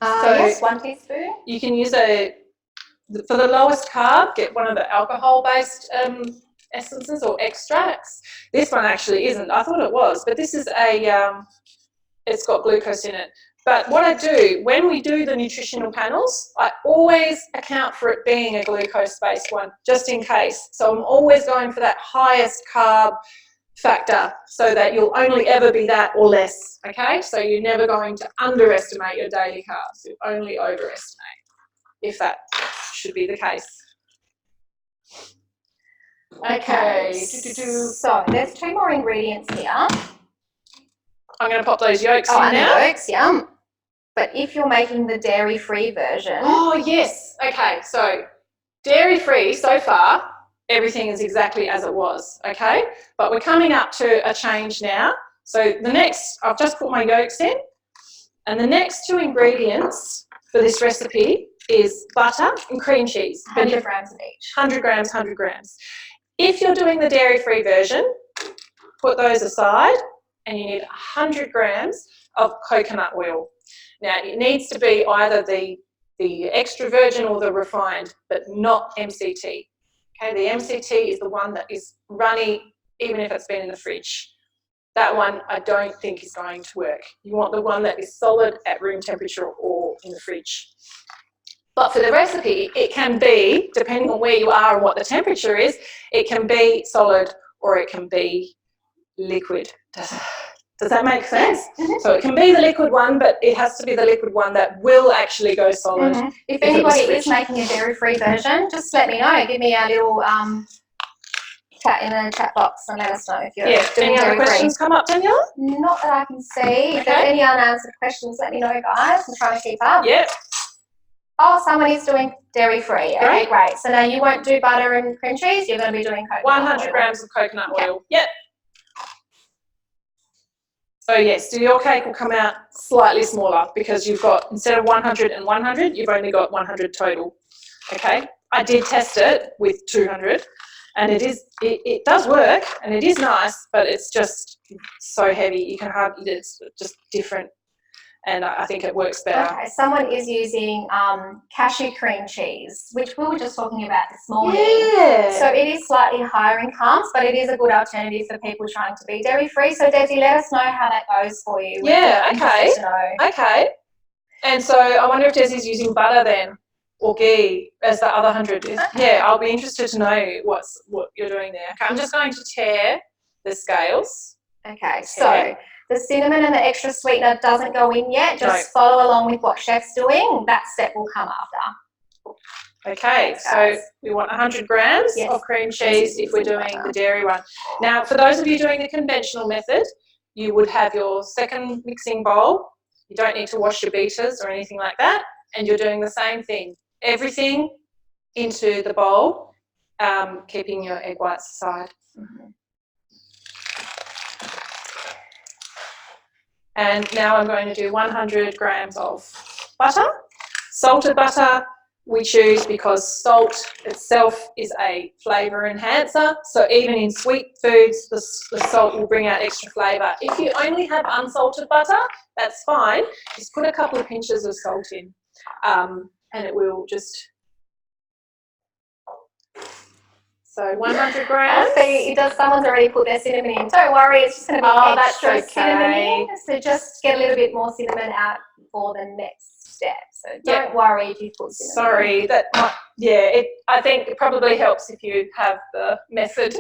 Yes, 1 teaspoon. You can use for the lowest carb, get one of the alcohol-based essences or extracts. This one actually isn't. I thought it was, but this is it's got glucose in it. But what I do, when we do the nutritional panels, I always account for it being a glucose-based one, just in case. So I'm always going for that highest carb factor so that you'll only ever be that or less, okay? So you're never going to underestimate your daily carbs. You'll only overestimate, if that should be the case. Okay. So there's 2 more ingredients here. I'm going to pop those yolks in and now. The yolks, yum. But if you're making the dairy-free version... Oh, yes. Okay, so dairy-free so far, everything is exactly as it was, okay? But we're coming up to a change now. So the next, I've just put my yolks in, and the next 2 ingredients for this recipe is butter and cream cheese. 100 grams of each. 100 grams, 100 grams. If you're doing the dairy-free version, put those aside, and you need 100 grams of coconut oil. Now, it needs to be either the extra virgin or the refined, but not MCT. Okay, the MCT is the one that is runny, even if it's been in the fridge. That one I don't think is going to work. You want the one that is solid at room temperature or in the fridge. But for the recipe, it can be, depending on where you are and what the temperature is, it can be solid or it can be liquid. Does that make sense? So it can be the liquid one, but it has to be the liquid one that will actually go solid. If anybody is making a dairy-free version, just let me know. Give me a little chat in the chat box and let us know if you're doing any other dairy-free. questions come up, Daniela? Not that I can see. If there's any unanswered questions, let me know, guys. I'm trying to keep up. Yep. Oh, someone is doing dairy-free. Okay, great. So now you won't do butter and cream cheese. You're going to be doing coconut 100 oil. grams of coconut oil. Yep. So yes, so your cake will come out slightly smaller because you've got, instead of 100 and 100, you've only got 100 total. Okay. I did test it with 200, and it does work, and it is nice, but it's just so heavy. You can hardly, it's just different. And I think it works better. Okay, someone is using cashew cream cheese, which we were just talking about this morning. Yeah. So it is slightly higher in carbs, but it is a good alternative for people trying to be dairy-free. So Desi, let us know how that goes for you. Yeah, okay. Okay. And so I wonder if Desi's using butter then. or ghee as the other 100 is. Yeah, I'll be interested to know what you're doing there. Okay, I'm just going to tear the scales. Okay, so the cinnamon and the extra sweetener doesn't go in yet. Just follow along with what Chef's doing. That step will come after. Okay, so we want 100 grams of cream cheese if we're doing the dairy one. Now, for those of you doing the conventional method, you would have your second mixing bowl. You don't need to wash your beaters or anything like that. And you're doing the same thing. Everything into the bowl, keeping your egg whites aside. And now I'm going to do 100 grams of butter. Salted butter we choose because salt itself is a flavour enhancer. So even in sweet foods, the salt will bring out extra flavour. If you only have unsalted butter, that's fine. Just put a couple of pinches of salt in, and it will just... So 100 grams. See, someone's already put their cinnamon in. Don't worry, it's just going to be extra cinnamon in. So just get a little bit more cinnamon out for the next step. So don't worry if you put cinnamon. Sorry, that might, I think it probably helps if you have the method.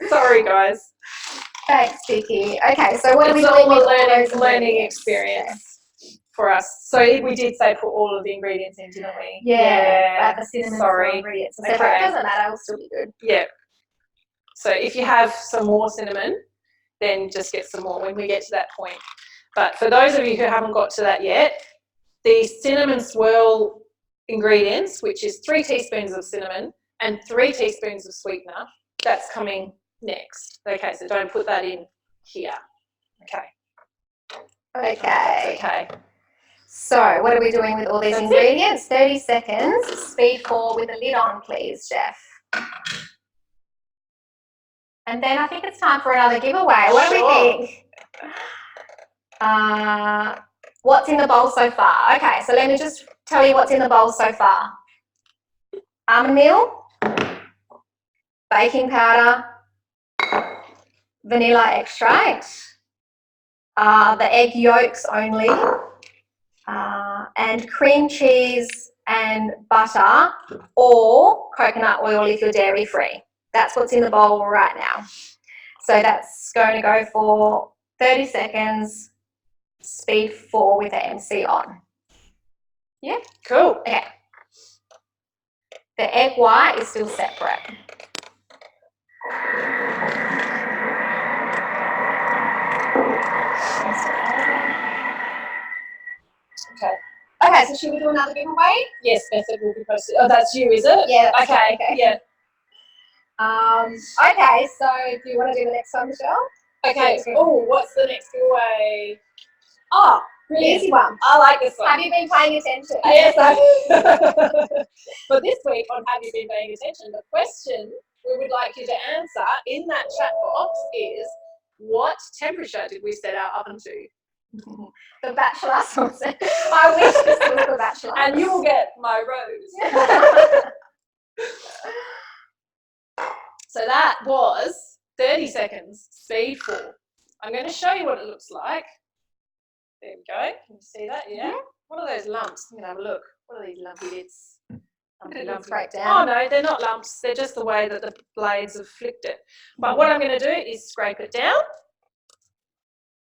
Sorry, guys. Thanks, Vicky. Okay, so what are we doing with learning experience for us? So we did say put all of the ingredients in, didn't we? Yeah, the cinnamon ingredients. Okay. It doesn't matter, it'll still be good. Yeah. So if you have some more cinnamon, then just get some more when we get to that point. But for those of you who haven't got to that yet, the cinnamon swirl ingredients, which is 3 teaspoons of cinnamon and 3 teaspoons of sweetener, that's coming next. Okay, so don't put that in here. Okay. So what are we doing with all these ingredients? 30 seconds. Speed 4 with the lid on, please, Chef. And then I think it's time for another giveaway. What do we think? What's in the bowl so far? Okay, so let me just tell you what's in the bowl so far. Almond meal, baking powder, vanilla extract, the egg yolks only, and cream cheese and butter or coconut oil if you're dairy free. That's what's in the bowl right now. So that's going to go for 30 seconds, speed 4 with the MC on. Yeah? Cool. Okay. The egg white is still separate. Okay, so should we do another giveaway? Yes, method will be posted. Oh, that's you, is it? Yeah. Okay. Yeah. Okay, so do you want to do the next one, Michelle? Okay. Oh, what's the next giveaway? Oh, really easy one. I like this one. Have you been paying attention? Yes, I have. For this week on Have You Been Paying Attention, the question we would like you to answer in that chat box is, what temperature did we set our oven to? The Bachelor sauce. I wish this was The Bachelor. And you will get my rose. So that was 30 seconds, speed 4. I'm going to show you what it looks like. There we go. Can you see that? Yeah. What are those lumps? I'm going to have a look. What are these lumpy bits? Right down. Oh no, they're not lumps. They're just the way that the blades have flicked it. But what I'm going to do is scrape it down.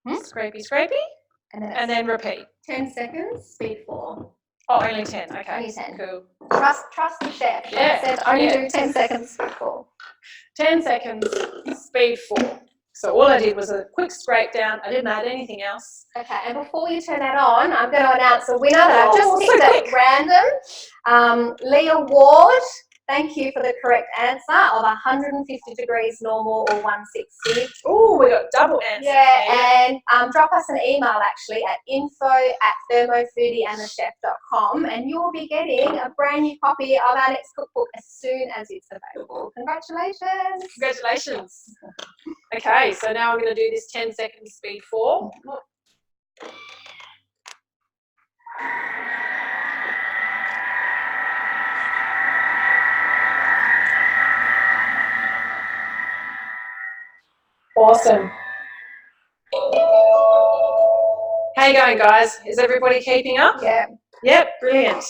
Scrapey, scrapey. And then repeat. 10 seconds, speed 4. Oh, only 10. Okay. Only 10. Cool. Trust the chef. Yeah. Chef said only do 10 seconds, speed 4. 10 seconds, speed 4. So all I did was a quick scrape down. I didn't add anything else. Okay, and before you turn that on, I'm going to announce a winner that I've just picked at random. Leah Ward, thank you for the correct answer of 150 degrees normal or 160. Oh, we got double answer. Yeah, and drop us an email actually at info@thermofoodieandthechef.com and you will be getting a brand new copy of our next cookbook as soon as it's available. Congratulations. Congratulations. Okay, so now I'm going to do this 10 second speed 4. Awesome. How you going, guys? Is everybody keeping up? Yeah. Yep, brilliant.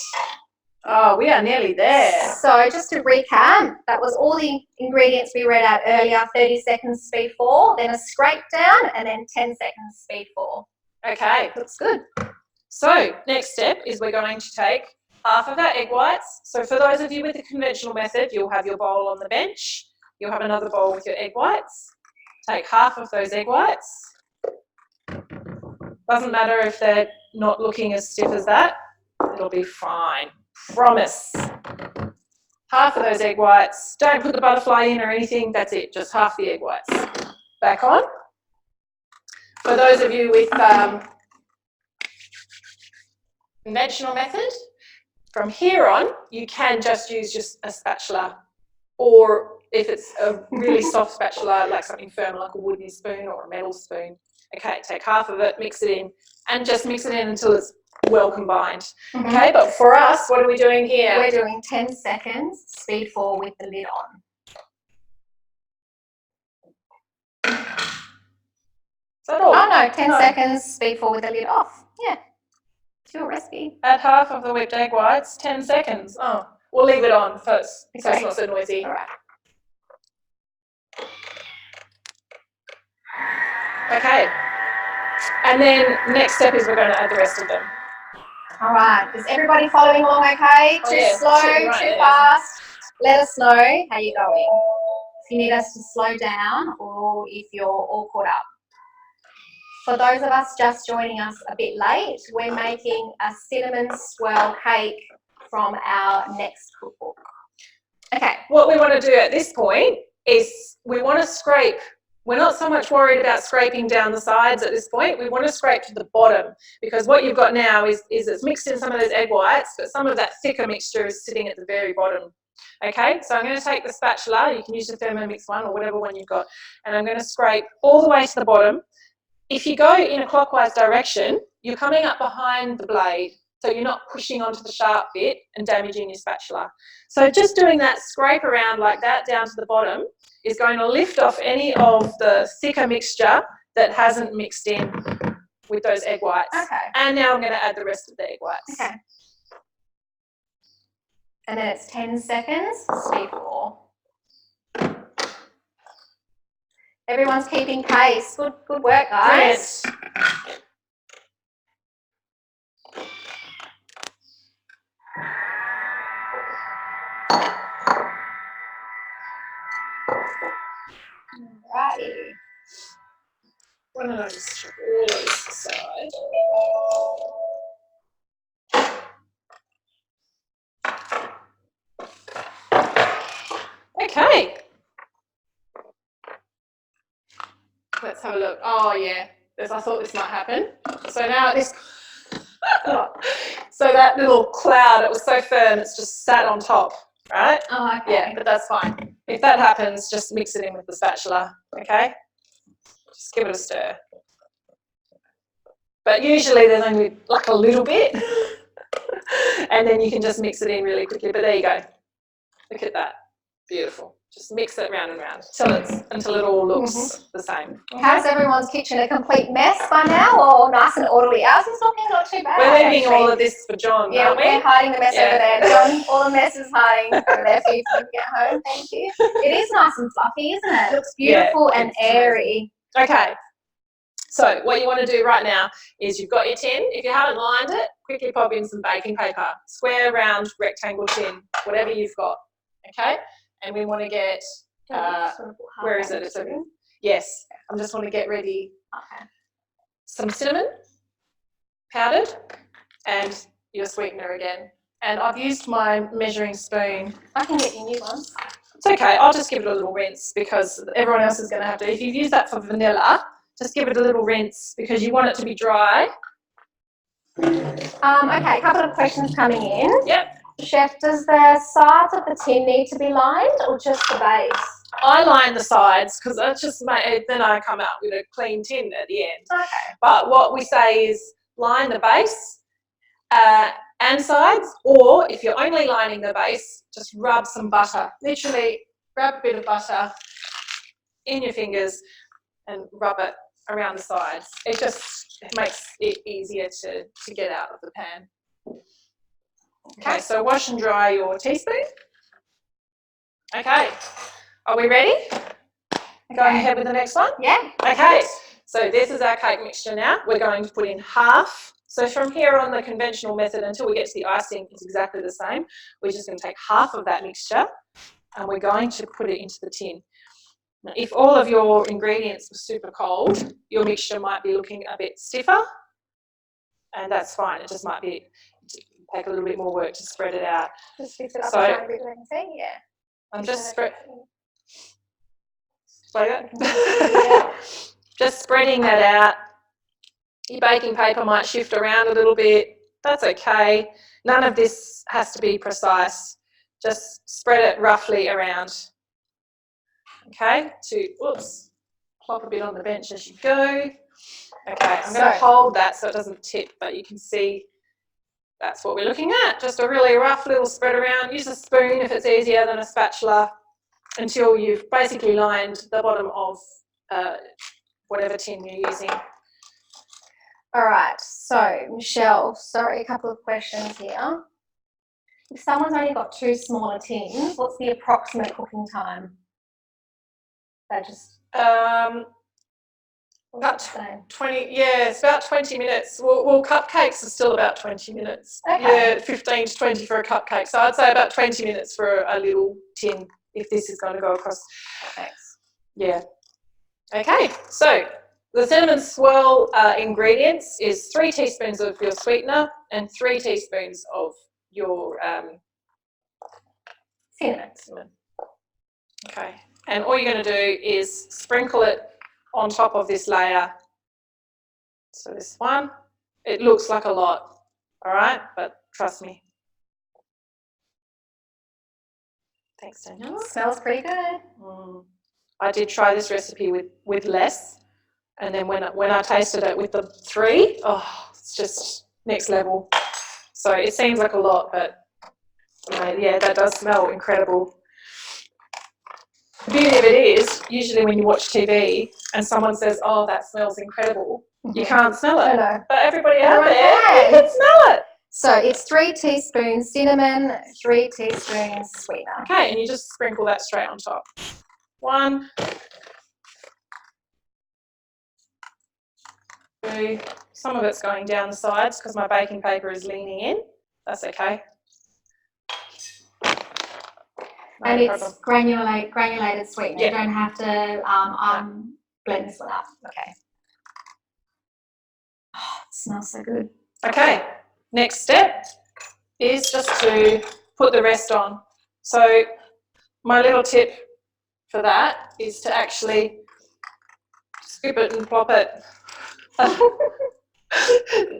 Oh, we are nearly there. So just to recap, that was all the ingredients we read out earlier, 30 seconds speed 4, then a scrape down, and then 10 seconds speed 4. Okay, Looks good. so next step is we're going to take half of our egg whites. So for those of you with the conventional method, you'll have your bowl on the bench. You'll have another bowl with your egg whites. Take half of those egg whites. Doesn't matter if they're not looking as stiff as that. It'll be fine. Promise. Half of those egg whites. Don't put the butterfly in or anything. That's it. Just half the egg whites. Back on. For those of you with conventional method, from here on, you can just use just a spatula, or if it's a really soft spatula, like something firm, like a wooden spoon or a metal spoon. Okay, take half of it, mix it in, and just mix it in until it's well combined. Okay, but for us, what are we doing here? We're doing 10 seconds, speed 4 with the lid on. Is that all? Oh no, 10 seconds, speed 4 with the lid off. Yeah, it's your recipe. Add half of the whipped egg whites, 10 seconds. Oh, we'll leave it on first, so it's not so noisy. All right. Okay, and then next step is we're going to add the rest of them. All right, is everybody following along okay? Oh, Too yeah, slow, right, too yeah. fast? Let us know how you're going. If you need us to slow down or if you're all caught up. For those of us just joining us a bit late, we're making a cinnamon swirl cake from our next cookbook. Okay. What we want to do at this point is we want to scrape. We're not so much worried about scraping down the sides at this point. We want to scrape to the bottom, because what you've got now is it's mixed in some of those egg whites, but some of that thicker mixture is sitting at the very bottom. Okay, so I'm going to take the spatula. You can use the Thermomix one or whatever one you've got, and I'm going to scrape all the way to the bottom. If you go in a clockwise direction, you're coming up behind the blade, so you're not pushing onto the sharp bit and damaging your spatula. So just doing that scrape around like that down to the bottom is going to lift off any of the thicker mixture that hasn't mixed in with those egg whites. Okay. And now I'm going to add the rest of the egg whites. Okay. And then it's 10 seconds, speed 4. Everyone's keeping pace. Good work, guys. Brilliant. Alrighty. Why don't I just chuck all those aside? Okay. Let's have a look. Oh yeah, I thought this might happen. So now this, so that little cloud, it was so firm, it's just sat on top, right? Oh, okay. Yeah, but that's fine. If that happens, just mix it in with the spatula, okay? Just give it a stir. But usually there's only like a little bit, and then you can just mix it in really quickly. But there you go. Look at that. Beautiful. Just mix it round and round until it all looks the same. How's everyone's kitchen? A complete mess by now, or nice and orderly? Ours is looking not too bad. We're leaving actually. all of this for John, Yeah, aren't we? we're hiding the mess over there. John, all the mess is hiding over there for you to get home. Thank you. It is nice and fluffy, isn't it? It looks beautiful and airy. Okay. So what you want to do right now is you've got your tin. If you haven't lined it, quickly pop in some baking paper. Square, round, rectangle tin, whatever you've got. Okay? And we want to get, where is it? It's open. Yes. I just want to get ready some cinnamon powdered and your sweetener again. And I've used my measuring spoon. I can get you new ones. It's okay. I'll just give it a little rinse because everyone else is going to have to. If you've used that for vanilla, just give it a little rinse because you want it to be dry. Okay, a couple of questions coming in. Yep. Chef, does the sides of the tin need to be lined or just the base? I line the sides because that's just then I come out with a clean tin at the end. Okay. But what we say is line the base and sides, or if you're only lining the base, just rub some butter. Literally grab a bit of butter in your fingers and rub it around the sides. It makes it easier to get out of the pan. Okay, so wash and dry your teaspoon. Okay, are we ready? Going ahead with the next one? Yeah. Okay, so this is our cake mixture now. We're going to put in half. So from here on, the conventional method until we get to the icing is exactly the same. We're just going to take half of that mixture and we're going to put it into the tin. Now, if all of your ingredients were super cold, your mixture might be looking a bit stiffer, and that's fine. It just might be take a little bit more work to spread it out. Just fix it up So, a tiny bit, I can see. Yeah. I'm just like that. Just spreading that out. Your baking paper might shift around a little bit. That's okay. None of this has to be precise. Just spread it roughly around. Okay, plop a bit on the bench as you go. Okay, I'm going to hold that so it doesn't tip, but you can see that's what we're looking at. Just a really rough little spread around. Use a spoon if it's easier than a spatula until you've basically lined the bottom of whatever tin you're using. All right, so Michelle, sorry, a couple of questions here. If someone's only got 2 smaller tins, what's the approximate cooking time? That just about 20. Yeah, it's about 20 minutes. Well, cupcakes are still about 20 minutes. Okay. Yeah, 15 to 20 for a cupcake. So I'd say about 20 minutes for a little tin if this is going to go across. Thanks. Yeah. Okay, so the cinnamon swirl ingredients is 3 teaspoons of your sweetener and 3 teaspoons of your cinnamon. Okay, and all you're going to do is sprinkle it on top of this layer. So this one, it looks like a lot, all right, but trust me. Thanks, Danielle. Smells pretty good. I did try this recipe with less, and then when I tasted it with the 3, oh, it's just next level. So it seems like a lot, but yeah, that does smell incredible. The beauty of it is, usually when you watch TV and someone says, oh, that smells incredible, you can't smell it. No. But everybody out there can smell it. So it's 3 teaspoons cinnamon, 3 teaspoons sweetener. Okay, and you just sprinkle that straight on top. 1, 2, some of it's going down the sides because my baking paper is leaning in. That's okay. And it's granulated sweetener. Yeah. You don't have to blend this one up. Okay. Oh, it smells so good. Okay, next step is just to put the rest on. So my little tip for that is to actually scoop it and plop it.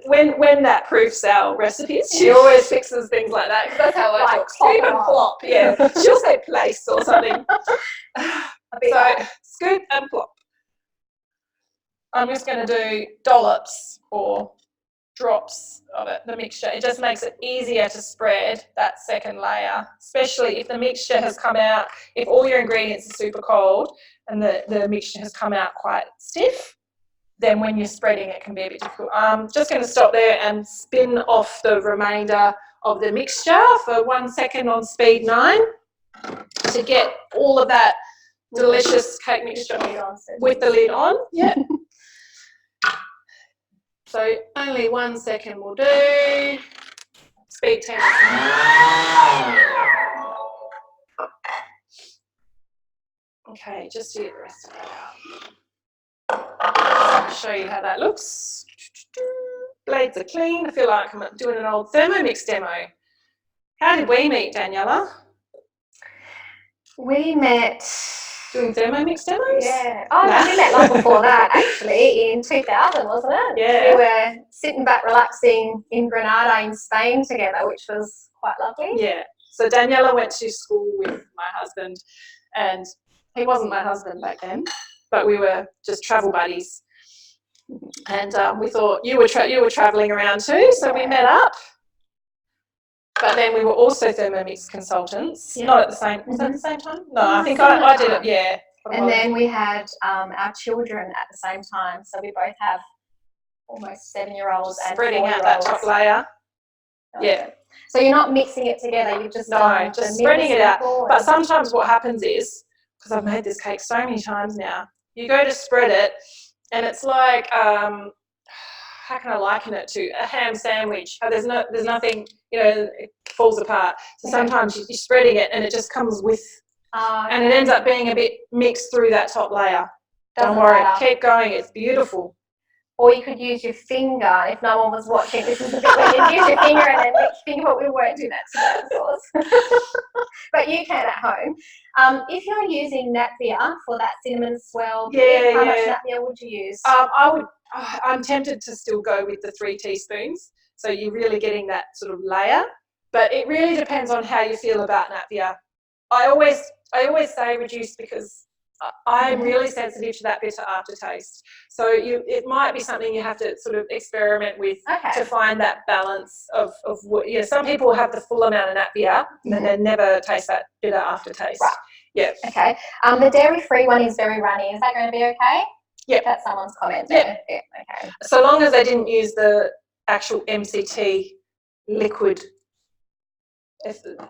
When Nat proofs our recipes, she always fixes things like that because that's how I talk. Scoop and plop, yeah. She'll say place or something. So scoop and plop. I'm just going to do dollops or drops of it, the mixture. It just makes it easier to spread that second layer, especially if the mixture has come out, if all your ingredients are super cold and the mixture has come out quite stiff, then when you're spreading it can be a bit difficult. I'm just going to stop there and spin off the remainder of the mixture for 1 second on speed 9 to get all of that delicious cake mixture with the lid on. Yeah. So only 1 second will do. Speed 10. Okay, just to get the rest of it out. I'll show you how that looks. Blades are clean. I feel like I'm doing an old Thermomix demo. How did we meet, Daniela? We met doing Thermomix demos? Yeah. Oh, no, we met long before that, actually, in 2000, wasn't it? Yeah. We were sitting back, relaxing in Granada in Spain together, which was quite lovely. Yeah. So Daniela went to school with my husband, and he wasn't my husband back then, but we were just travel buddies. And we thought you were traveling around too, so we met up. But then we were also Thermomix consultants, not at the same. Was that at the same time? No, I think I did it. Yeah. And then we had our children at the same time, so we both have almost 7-year-olds and spreading 4-year-olds. out that top layer. Yeah. So you're not mixing it together, you've just No, just spreading it out. But sometimes what happens is, because I've made this cake so many times now, you go to spread it and it's like, how can I liken it to? A ham sandwich. There's nothing, it falls apart. So sometimes you're spreading it and it just comes with, and it ends up being a bit mixed through that top layer. Don't worry, keep going, it's beautiful. Or you could use your finger if no one was watching. This is the bit where you use your finger and then lick your finger, but we won't do that today, of course. But you can at home. If you're using Napier for that cinnamon swirl, how much Napier would you use? I'm tempted to still go with the 3 teaspoons. So you're really getting that sort of layer, but it really depends on how you feel about Napier. I always say reduce because I'm really sensitive to that bitter aftertaste. So it might be something you have to sort of experiment with to find that balance of what, some people have the full amount of Napier and they never taste that bitter aftertaste. Right. Yeah. Okay. The dairy-free one is very runny. Is that going to be okay? Yeah. That's someone's comment there. Yeah. Okay. So long as they didn't use the actual MCT liquid.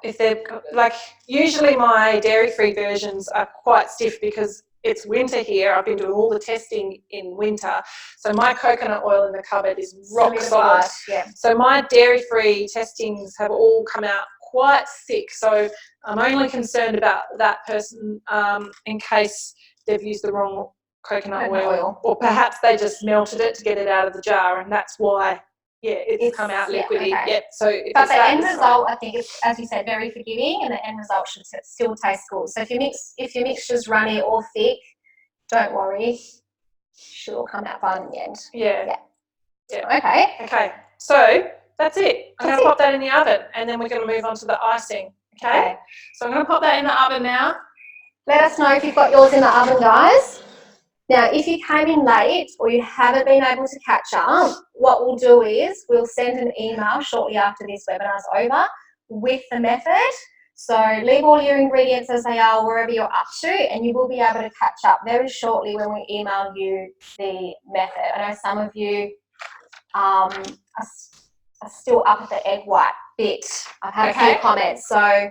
If they're like, usually my dairy-free versions are quite stiff because it's winter here. I've been doing all the testing in winter. So my coconut oil in the cupboard is rock solid. Yeah. So my dairy-free testings have all come out quite thick. So I'm only concerned about that person in case they've used the wrong coconut oil, or perhaps they just melted it to get it out of the jar, and that's why it's come out liquidy. So but the end result, I think, is, as you said, very forgiving, and the end result should still taste good. So if your mixture's runny or thick, don't worry, should all come out fine in the end. Yeah. Okay. So that's it. I'm going to pop that in the oven, and then we're going to move on to the icing. Okay. So I'm going to pop that in the oven now. Let us know if you've got yours in the oven, guys. Now, if you came in late or you haven't been able to catch up, what we'll do is we'll send an email shortly after this webinar's over with the method. So leave all your ingredients as they are wherever you're up to, and you will be able to catch up very shortly when we email you the method. I know some of you are still up at the egg white bit. I've had a few comments, so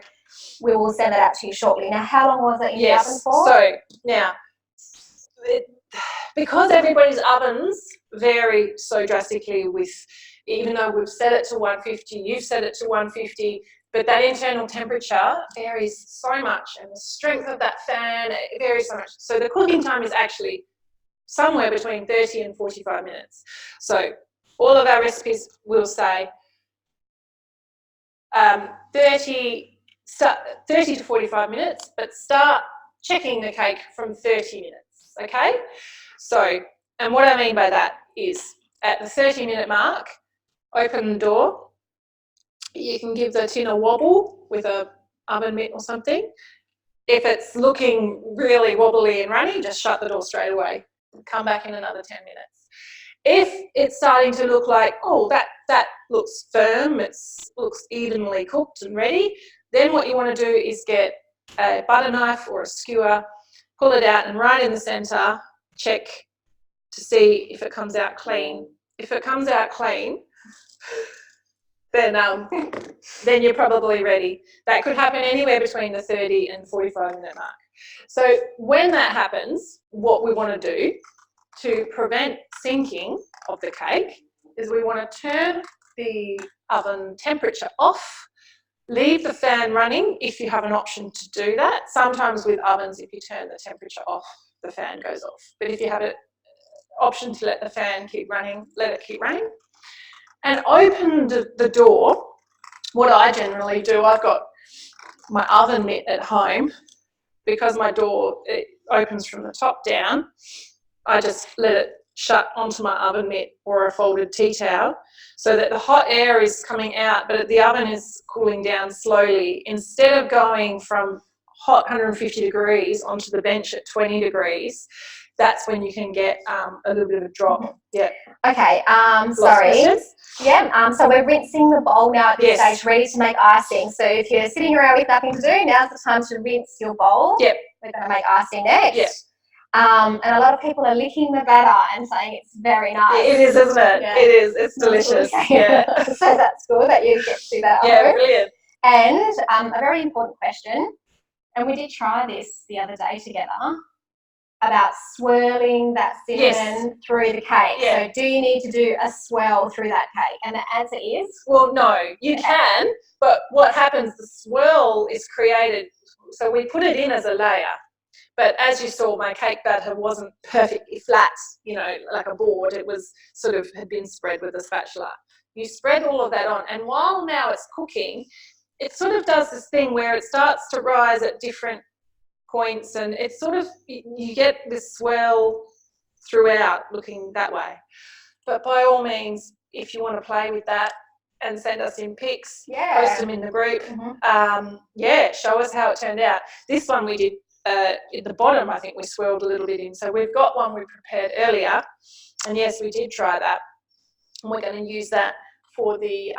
we will send that out to you shortly. Now, how long was it in the oven for? So now, because everybody's ovens vary so drastically with, even though we've set it to 150, you've set it to 150, but that internal temperature varies so much, and the strength of that fan varies so much. So the cooking time is actually somewhere between 30 and 45 minutes. So all of our recipes will say 30 to 45 minutes, but start checking the cake from 30 minutes. Okay, so, and what I mean by that is at the 30-minute mark, open the door. You can give the tin a wobble with a oven mitt or something. If it's looking really wobbly and runny, just shut the door straight away. Come back in another 10 minutes. If it's starting to look like, oh, that looks firm, it looks evenly cooked and ready, then what you want to do is get a butter knife or a skewer, pull it out, and right in the center, check to see if it comes out clean. If it comes out clean, then you're probably ready. That could happen anywhere between the 30 and 45-minute mark. So when that happens, what we want to do to prevent sinking of the cake is we want to turn the oven temperature off. Leave the fan running if you have an option to do that. Sometimes with ovens, if you turn the temperature off, the fan goes off. But if you have an option to let the fan keep running, let it keep running. And open the door. What I generally do, I've got my oven mitt at home. Because my door, it opens from the top down, I just let it shut onto my oven mitt or a folded tea towel so that the hot air is coming out, but the oven is cooling down slowly. Instead of going from hot 150 degrees onto the bench at 20 degrees, that's when you can get a little bit of a drop. Yeah. Okay, sorry. So we're rinsing the bowl now at this stage, ready to make icing. So if you're sitting around with nothing to do, now's the time to rinse your bowl. Yep. We're going to make icing next. Yep. And a lot of people are licking the batter and saying it's very nice. It is, isn't it? Yeah. It is. It's delicious. Yeah. So that's good that you get to do that. Yeah, brilliant. And a very important question, and we did try this the other day together, about swirling that cinnamon through the cake. Yeah. So do you need to do a swirl through that cake? And the answer is? Well, no, you can, but what happens, the swirl is created, so we put it in as a layer. But as you saw, my cake batter wasn't perfectly flat, you know, like a board. It was sort of had been spread with a spatula. You spread all of that on, and while now it's cooking, it sort of does this thing where it starts to rise at different points, and it's sort of, you get this swirl throughout looking that way. But by all means, if you want to play with that and send us in pics, post them in the group. Show us how it turned out. This one we did at the bottom, I think we swirled a little bit in. So we've got one we prepared earlier, and yes, we did try that. And we're going to use that for the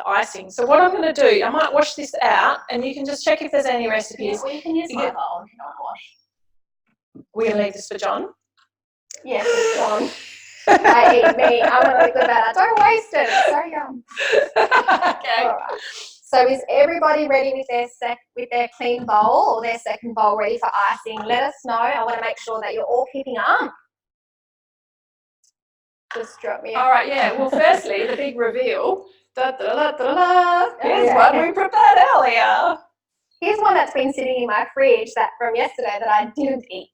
icing. So what I'm going to do, I might wash this out, and you can just check if there's any recipes. Yeah, well, you can use my bowl if you don't wash. We're going to leave this for John. Yes, it's John. I eat meat. I want to lick the batter. Don't waste it. It's so yum. Okay. All right. So is everybody ready with their clean bowl or their second bowl ready for icing? Let us know. I want to make sure that you're all keeping up. Just drop me. All right, yeah. Well, firstly, the big reveal. Da, da, da, da, da. Here's what we prepared earlier. Here's one that's been sitting in my fridge from yesterday that I didn't eat.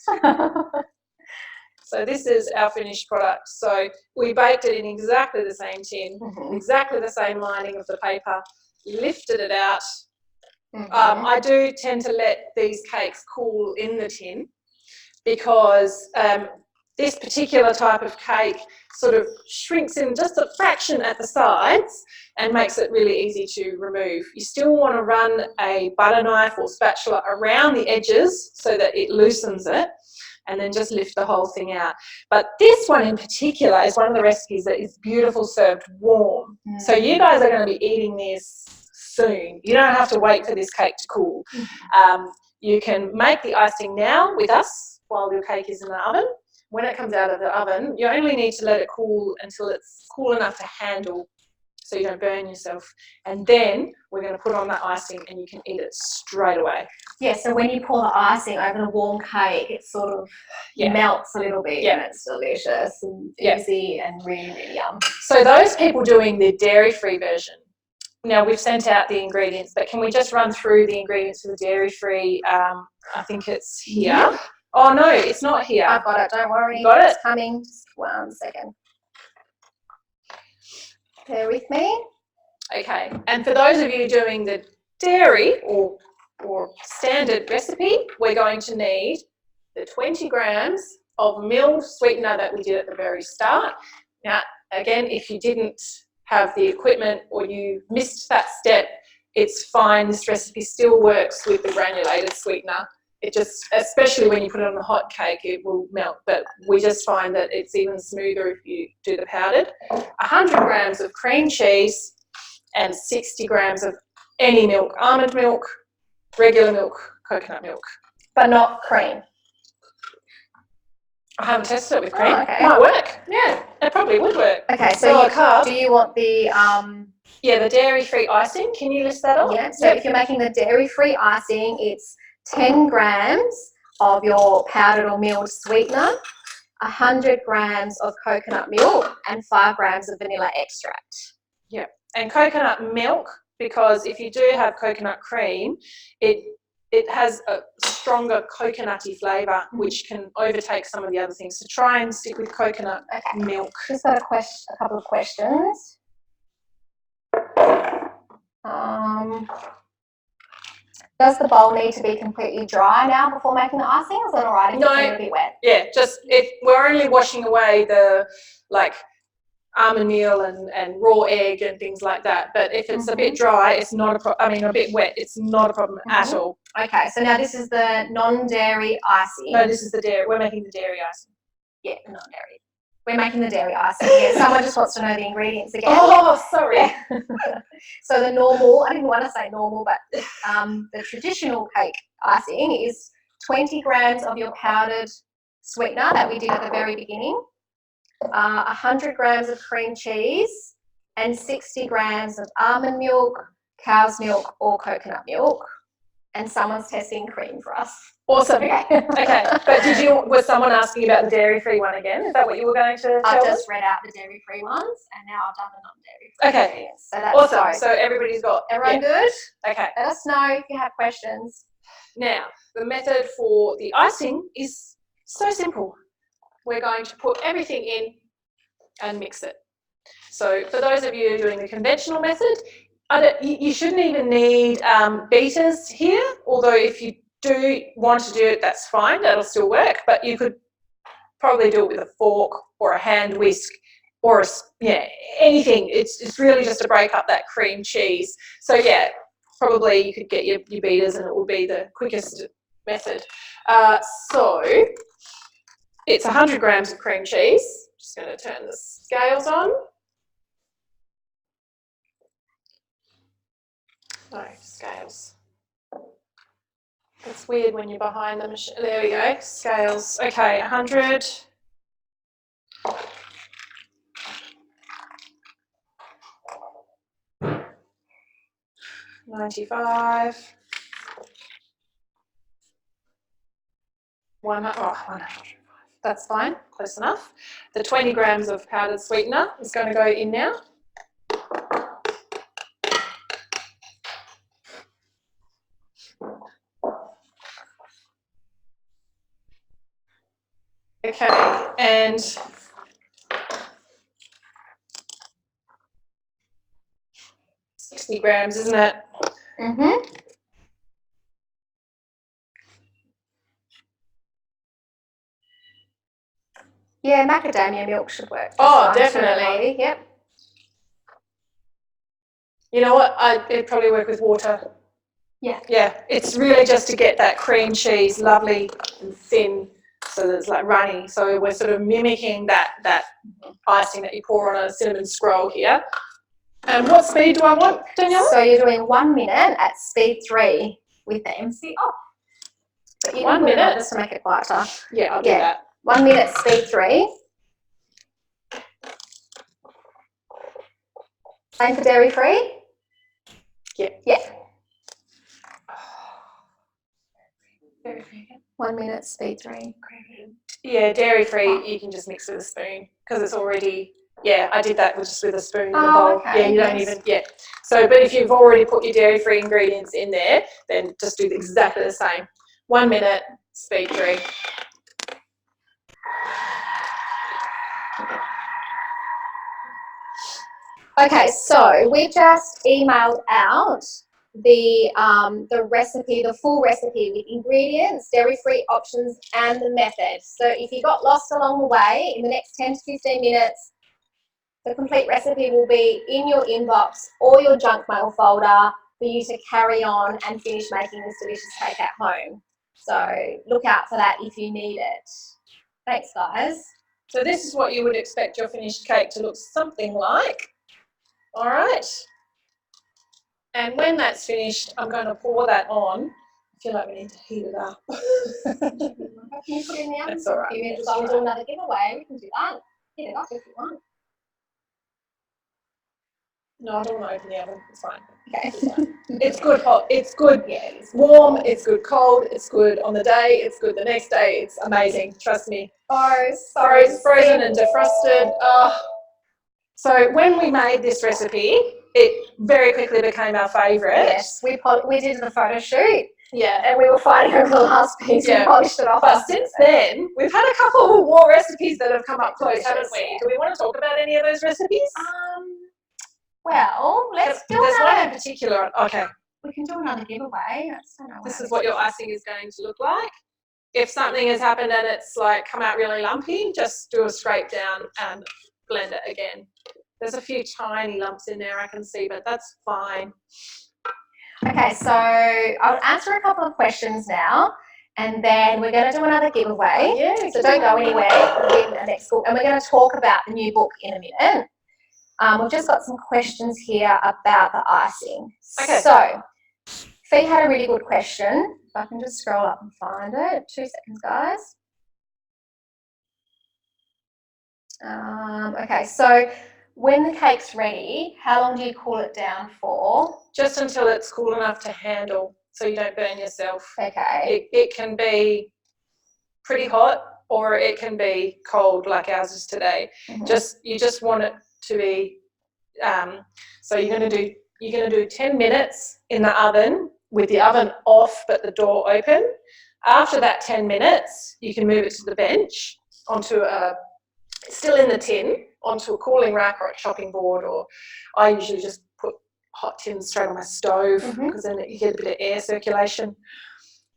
So this is our finished product. So we baked it in exactly the same tin, exactly the same lining of the paper, lifted it out. I do tend to let these cakes cool in the tin because this particular type of cake sort of shrinks in just a fraction at the sides and makes it really easy to remove. You still want to run a butter knife or spatula around the edges so that it loosens it, and then just lift the whole thing out. But this one in particular is one of the recipes that is beautiful served warm. So you guys are going to be eating this soon. You don't have to wait for this cake to cool. You can make the icing now with us while your cake is in the oven. When it comes out of the oven, you only need to let it cool until it's cool enough to handle so you don't burn yourself. And then we're going to put on that icing and you can eat it straight away. Yeah, so when you pour the icing over the warm cake, it sort of melts a little bit and it's delicious and easy and really, really yum. So those people doing the dairy-free version, now we've sent out the ingredients, but can we just run through the ingredients for the dairy-free? I think it's here. Yeah. Oh, no, it's not here. I've got it, don't worry. Got it? It's coming. Just 1 second. Bear with me. Okay, and for those of you doing the dairy or standard recipe, we're going to need the 20 grams of milled sweetener that we did at the very start. Now, again, if you didn't have the equipment or you missed that step, it's fine. This recipe still works with the granulated sweetener. It just, especially when you put it on a hot cake, it will melt, but we just find that it's even smoother if you do the powdered. 100 grams of cream cheese and 60 grams of any milk, almond milk, regular milk, coconut milk. But not cream. I haven't tested it with cream. Oh, okay. Might work. Yeah, it probably would work. Okay, so do you want the... yeah, the dairy-free icing. Can you list that off? Yeah, so if you're making the dairy-free icing, it's 10 grams of your powdered or milled sweetener, 100 grams of coconut milk, and 5 grams of vanilla extract. Yeah, and coconut milk, because if you do have coconut cream, it has a stronger coconutty flavour, which can overtake some of the other things. So try and stick with coconut milk. Just got a couple of questions. Does the bowl need to be completely dry now before making the icing, or is it all right if it's a little bit wet? Yeah, just we're only washing away the almond meal and raw egg and things like that. But if it's a bit dry, it's not a problem. I mean, a bit wet, it's not a problem at all. Okay, so now this is the non-dairy icing. No, this is the dairy. We're making the dairy icing. Yeah, non-dairy. We're making the dairy icing. Yeah, someone just wants to know the ingredients again. Oh, sorry. Yeah. So the normal, I didn't want to say normal, but the traditional cake icing is 20 grams of your powdered sweetener that we did at the very beginning, 100 grams of cream cheese, and 60 grams of almond milk, cow's milk, or coconut milk. And someone's testing cream for us. Awesome. Okay. Okay. But was someone asking about the dairy-free one again? Is that what you were going to tell I've us? just read out the dairy-free ones, and now I've done the non-dairy-free. Okay. So that's Awesome. so So everybody's got. everyone good? Okay. Let us know if you have questions. Now, the method for the icing is so simple. We're going to put everything in and mix it. So for those of you doing the conventional method, you shouldn't even need beaters here, although if you do want to do it, that's fine, that'll still work, but you could probably do it with a fork or a hand whisk or anything. It's really just to break up that cream cheese. So yeah, probably you could get your beaters and it will be the quickest method. So it's 100 grams of cream cheese. Just going to turn the scales on. No, scales. It's weird when you're behind the machine. There we go, scales. Okay, 100. $95. 100. That's fine, close enough. The 20 grams of powdered sweetener is going to go in now. Okay, and 60 grams, isn't it? Mm-hmm. Yeah, macadamia milk should work. Oh, fine, definitely. Yep. You know what? It'd probably work with water. Yeah. Yeah, it's really just to get that cream cheese lovely and thin so that it's like runny. So we're sort of mimicking that icing that you pour on a cinnamon scroll here. And what speed do I want, Daniela? So you're doing 1 minute at speed 3 with the MC off. But you 1 can put it on minute? just to make it quieter. Yeah, I'll do that. 1 minute speed 3. Same for dairy free? Yeah. Yeah. 1 minute speed 3. Yeah, dairy free, you can just mix with a spoon because it's already, I did that just with a spoon in the Oh, bowl. okay, Yeah, you don't even, So, but if you've already put your dairy free ingredients in there, then just do exactly the same. 1 minute, speed 3. Okay, so we just emailed out the recipe, the full recipe with ingredients, dairy-free options, and the method. So if you got lost along the way, in the next 10 to 15 minutes, the complete recipe will be in your inbox or your junk mail folder for you to carry on and finish making this delicious cake at home. So look out for that if you need it. Thanks, guys. So this is what you would expect your finished cake to look something like. All right. And when that's finished, I'm going to pour that on. I feel like we need to heat it up. Can you put it in the oven? That's all right. A few minutes while we do another giveaway. We can do that. Heat it up if you want. No, I don't want to open the oven. It's fine. Okay. It's good hot. It's good warm. It's good cold. It's good on the day. It's good the next day. It's amazing. Trust me. Frozen and defrosted. Oh. So when we made this recipe, it very quickly became our favourite. Yes, we did the photo shoot. Yeah. And we were fighting over the last piece. Yeah. We polished it off. But since then, we've had a couple more recipes that have come up close, haven't we? Do we want to talk about any of those recipes? Well, let's do There's another. one in particular. Okay. We can do another giveaway. This is what your icing is going to look like. If something has happened and it's like come out really lumpy, just do a scrape down and blend it again. There's a few tiny lumps in there I can see, but that's fine. Okay, so I'll answer a couple of questions now, and then we're going to do another giveaway. Yeah, so don't go anywhere. We'll be in the next book, and we're going to talk about the new book in a minute. We've just got some questions here about the icing. Okay. So, Fee had a really good question. If I can just scroll up and find it. 2 seconds, guys. Okay, so when the cake's ready, how long do you cool it down for? Just until it's cool enough to handle, so you don't burn yourself. Okay. It can be pretty hot, or it can be cold like ours is today. You just want it to be. So you're going to do 10 minutes in the oven with the oven off but the door open. After that 10 minutes, you can move it to the bench onto still in the tin, onto a cooling rack or a chopping board, or I usually just put hot tins straight on my stove because then you get a bit of air circulation.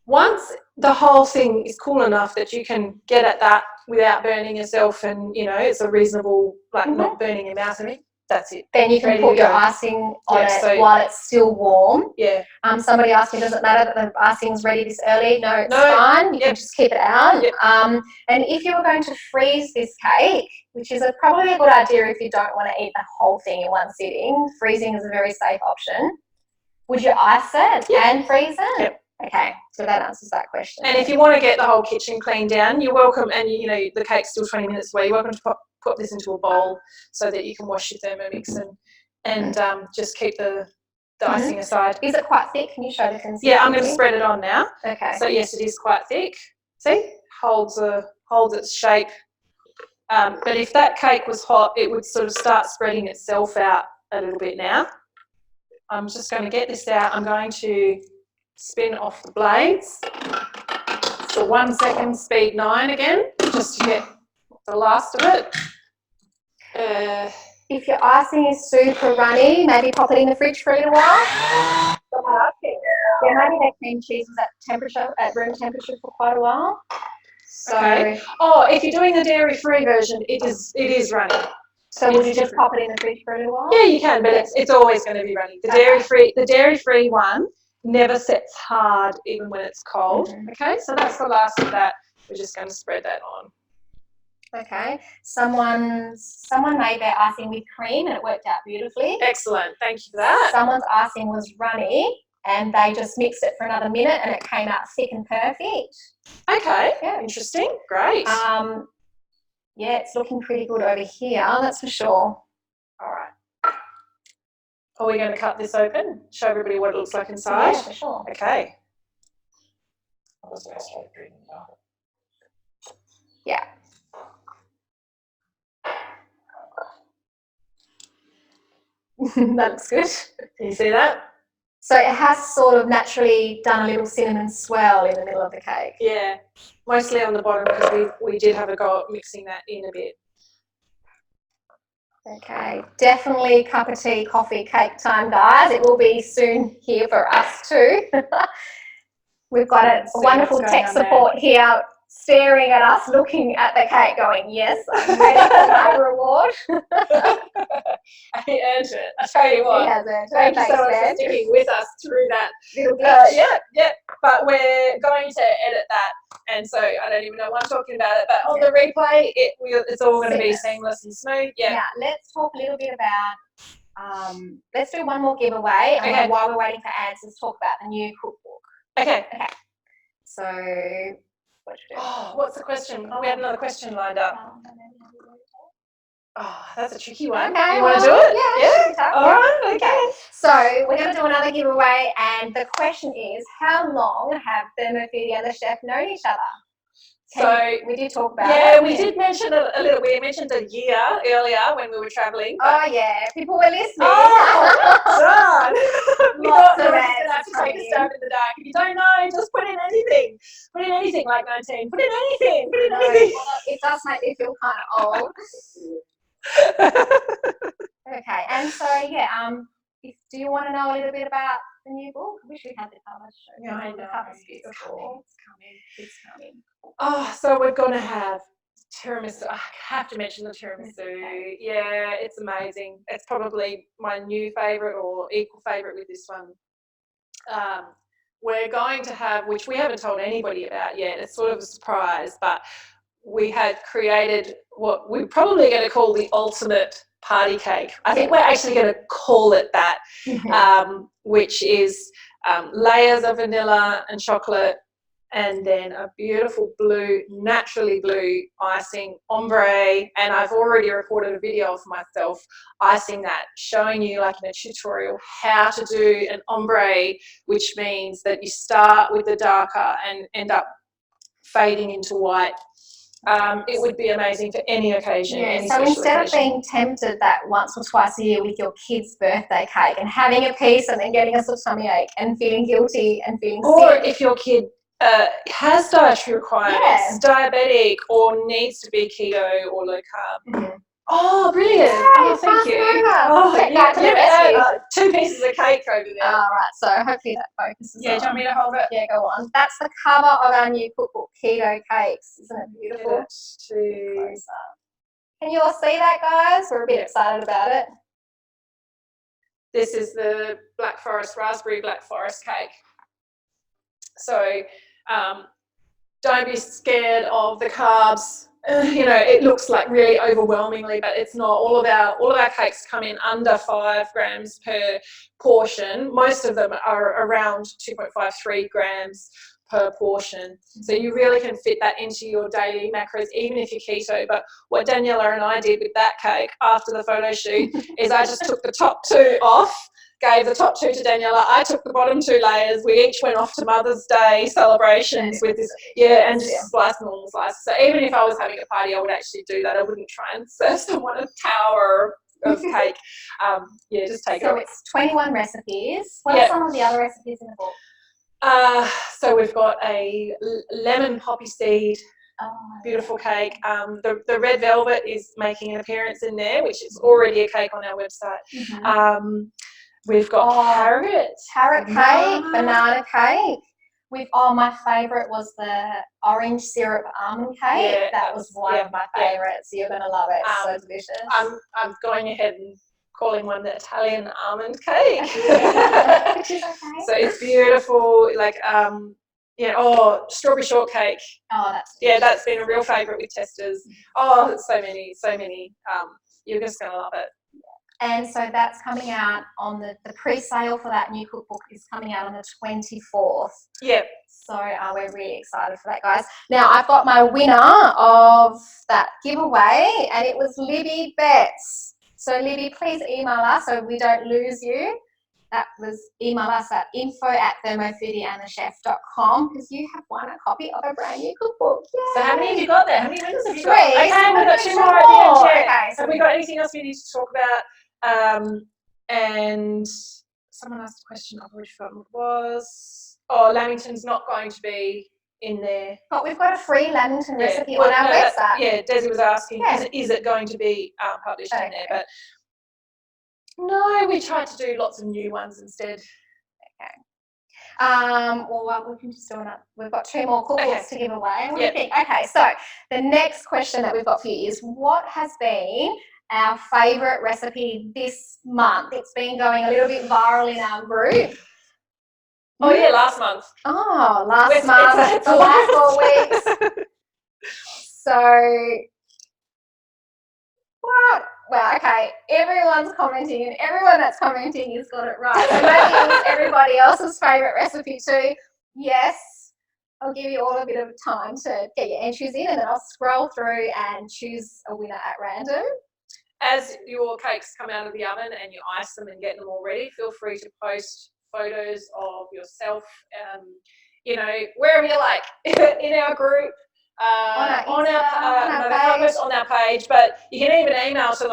Once the whole thing is cool enough that you can get at that without burning yourself, and it's a reasonable, like not burning your mouth and everything, that's it. Then you can put your icing on it while it's still warm. Yeah. Somebody asked me, does it matter that the icing's ready this early? No, it's fine. You can just keep it out. Yep. And if you were going to freeze this cake, which is probably a good idea if you don't want to eat the whole thing in one sitting, freezing is a very safe option. Would you ice it and freeze it? Yep. Okay, so that answers that question. And if you want to get the whole kitchen cleaned down, you're welcome, and the cake's still 20 minutes away, you're welcome to put this into a bowl so that you can wash your Thermomix and just keep the icing aside. Is it quite thick? Can you show the consistency? Yeah, I'm going to spread it on now. Okay. So yes, it is quite thick. See, holds its shape. But if that cake was hot, it would sort of start spreading itself out a little bit now. I'm just going to get this out. I'm going to spin off the blades. So 1 second, speed 9 again, just to get the last of it. If your icing is super runny, maybe pop it in the fridge for a little while. Yeah, maybe that cream cheese was at room temperature for quite a while. So, okay. If you're doing the dairy-free version, it is runny. So would you just pop it in the fridge for a little while? Yeah, you can, but it's always going to be runny. The dairy-free one never sets hard even when it's cold. Okay, so that's the last of that. We're just going to spread that on. Okay. Someone made their icing with cream and it worked out beautifully. Excellent. Thank you for that. Someone's icing was runny and they just mixed it for another minute and it came out thick and perfect. Okay. Yeah. Interesting. Great. Yeah, it's looking pretty good over here, that's for sure. All right. Are we going to cut this open? Show everybody what it looks like inside? Yeah, for sure. Okay. Yeah. That looks good. Can you see that? So it has sort of naturally done a little cinnamon swirl in the middle of the cake. Yeah, mostly on the bottom because we did have a go at mixing that in a bit. Okay, definitely cup of tea, coffee, cake time, guys. It will be soon here for us too. We've got a wonderful tech support here staring at us, looking at the cake going, yes, I'm ready for my reward. He earned it. I tell you what. He has earned it. Thank you so much for sticking with us through that little bit. Yeah. But we're going to edit that, and so I don't even know why I'm talking about it. But on the replay, it's all going to be seamless and smooth. Yeah. Now let's talk a little bit about. Let's do one more giveaway, and then while we're waiting for answers, talk about the new cookbook. Okay. So. What's the question? Oh, we had another question lined up. Oh, that's a tricky one. Okay, you want to do it? Yeah. All right, okay. So we're going to do another giveaway, and the question is, how long have Thermo, Foodie and the chef known each other? We did talk about it. Yeah, we did mention a little. We mentioned a year earlier when we were travelling. Oh yeah, people were listening. Oh, darn. We thought we were Lots going of to have to take a stab in the dark. If you don't know, just put in anything. Put in anything like 19. Put in anything. Put in anything. Well, it does make me feel kind of old. Okay, and so do you want to know a little bit about the new book? I wish we had the cover to show you. Yeah, I know. The cover's beautiful. It's coming. Oh, so we're going to have tiramisu. I have to mention the tiramisu. Yeah, it's amazing. It's probably my new favourite or equal favourite with this one. We're going to have, which we haven't told anybody about yet, it's sort of a surprise, but we had created what we're probably going to call the ultimate party cake. I think we're actually going to call it that, which is layers of vanilla and chocolate, and then a beautiful blue, naturally blue icing ombre. And I've already recorded a video of myself icing that, showing you like in a tutorial how to do an ombre, which means that you start with the darker and end up fading into white. It would be amazing for any occasion. Yeah, any so special instead occasion. of being tempted that once or twice a year with your kid's birthday cake and having a piece and then getting a sort of tummy ache and feeling guilty and feeling or sick. if your kid has dietary requirements, diabetic, or needs to be keto or low carb. Mm-hmm. Oh, brilliant. Yay, Oh, thank you. Oh, yeah, 2 pieces of cake over there. All right, so hopefully that focuses Yeah, do you want me to hold it? Yeah, go on. That's the cover of our new cookbook, Keto Cakes. Isn't it beautiful? Get it to... Close up. Can you all see that, guys? We're a bit excited about it. This is the Black Forest, raspberry Black Forest cake. So don't be scared of the carbs. You know, it looks like really overwhelmingly, but it's not. All of our cakes come in under 5 grams per portion. Most of them are around 2.53 grams per portion. So you really can fit that into your daily macros, even if you're keto. But what Daniela and I did with that cake after the photo shoot is I just took the top 2 off, gave the top 2 to Daniela. I took the bottom 2 layers. We each went off to Mother's Day celebrations with this, and just slice normal slices. So even if I was having a party, I would actually do that. I wouldn't try and serve someone a tower of cake. Just take it. So it's 21 recipes. What are some of the other recipes in the book? So we've got a lemon poppy seed, beautiful cake. The red velvet is making an appearance in there, which is already a cake on our website. Mm-hmm. We've got carrot cake, banana cake. My favourite was the orange syrup almond cake. Yeah, that was one of my favourites. You're going to love it. It's so delicious. I'm going ahead and calling one the Italian almond cake. Which is okay. So it's beautiful, like strawberry shortcake. Oh, that's delicious. That's been a real favourite with testers. Oh, so many. You're just gonna love it. And so that's coming out on the pre-sale for that new cookbook is coming out on the 24th. Yeah. So we're really excited for that, guys. Now I've got my winner of that giveaway, and it was Libby Betts. So Libby, please email us so we don't lose you. That was email us at info@thermofoodieandthechef.com because you have won a copy of a brand new cookbook. Yay. So how many have you got there? How many winners have you 3. got? Okay, so we've got 2 more at the end. Okay, so have we got anything else we need to talk about? And someone asked a question, I've already forgotten what it was. Oh, Lamington's not going to be in there. But we've got a free Lamington recipe on our website. Desi was asking, is it going to be published in there? But no, we tried to do lots of new ones instead. Okay. We can just do another. We've got 2 more cookbooks to give away. What do you think? Okay, so the next question that we've got for you is, what has been our favourite recipe this month? It's been going a little bit viral in our group. Oh yeah, last month. Oh, last month, the last 4 weeks. So, what? Well, okay, everyone's commenting, and everyone that's commenting has got it right. So maybe it was everybody else's favourite recipe too. Yes, I'll give you all a bit of time to get your entries in, and then I'll scroll through and choose a winner at random. As your cakes come out of the oven and you ice them and get them all ready, feel free to post photos of yourself, wherever you like, in our group, on our page, but you can even email to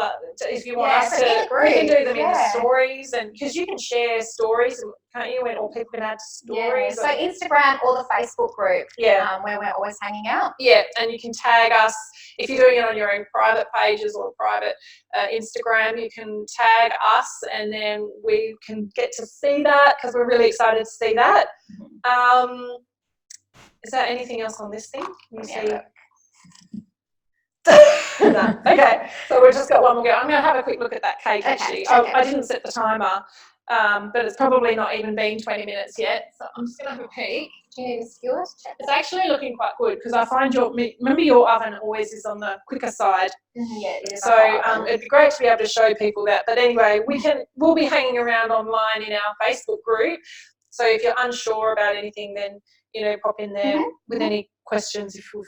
if you want us to. We can do them in the stories, and because you can share stories, can't you? Or people can add stories. So Instagram or the Facebook group, where we're always hanging out. Yeah, and you can tag us if you're doing it on your own private pages or private Instagram. You can tag us, and then we can get to see that because we're really excited to see that. Is there anything else on this thing? You see? No. Okay, so we've just got one more go. I'm going to have a quick look at that cake actually. I didn't set the timer, but it's probably not even been 20 minutes yet. So I'm just going to have a peek. Do you need a skewer? It's actually looking quite good because I find remember your oven always is on the quicker side. Yeah, it is. So it'd be great to be able to show people that. But anyway, we'll be hanging around online in our Facebook group. So if you're unsure about anything, then pop in there with Mhm. any questions if we've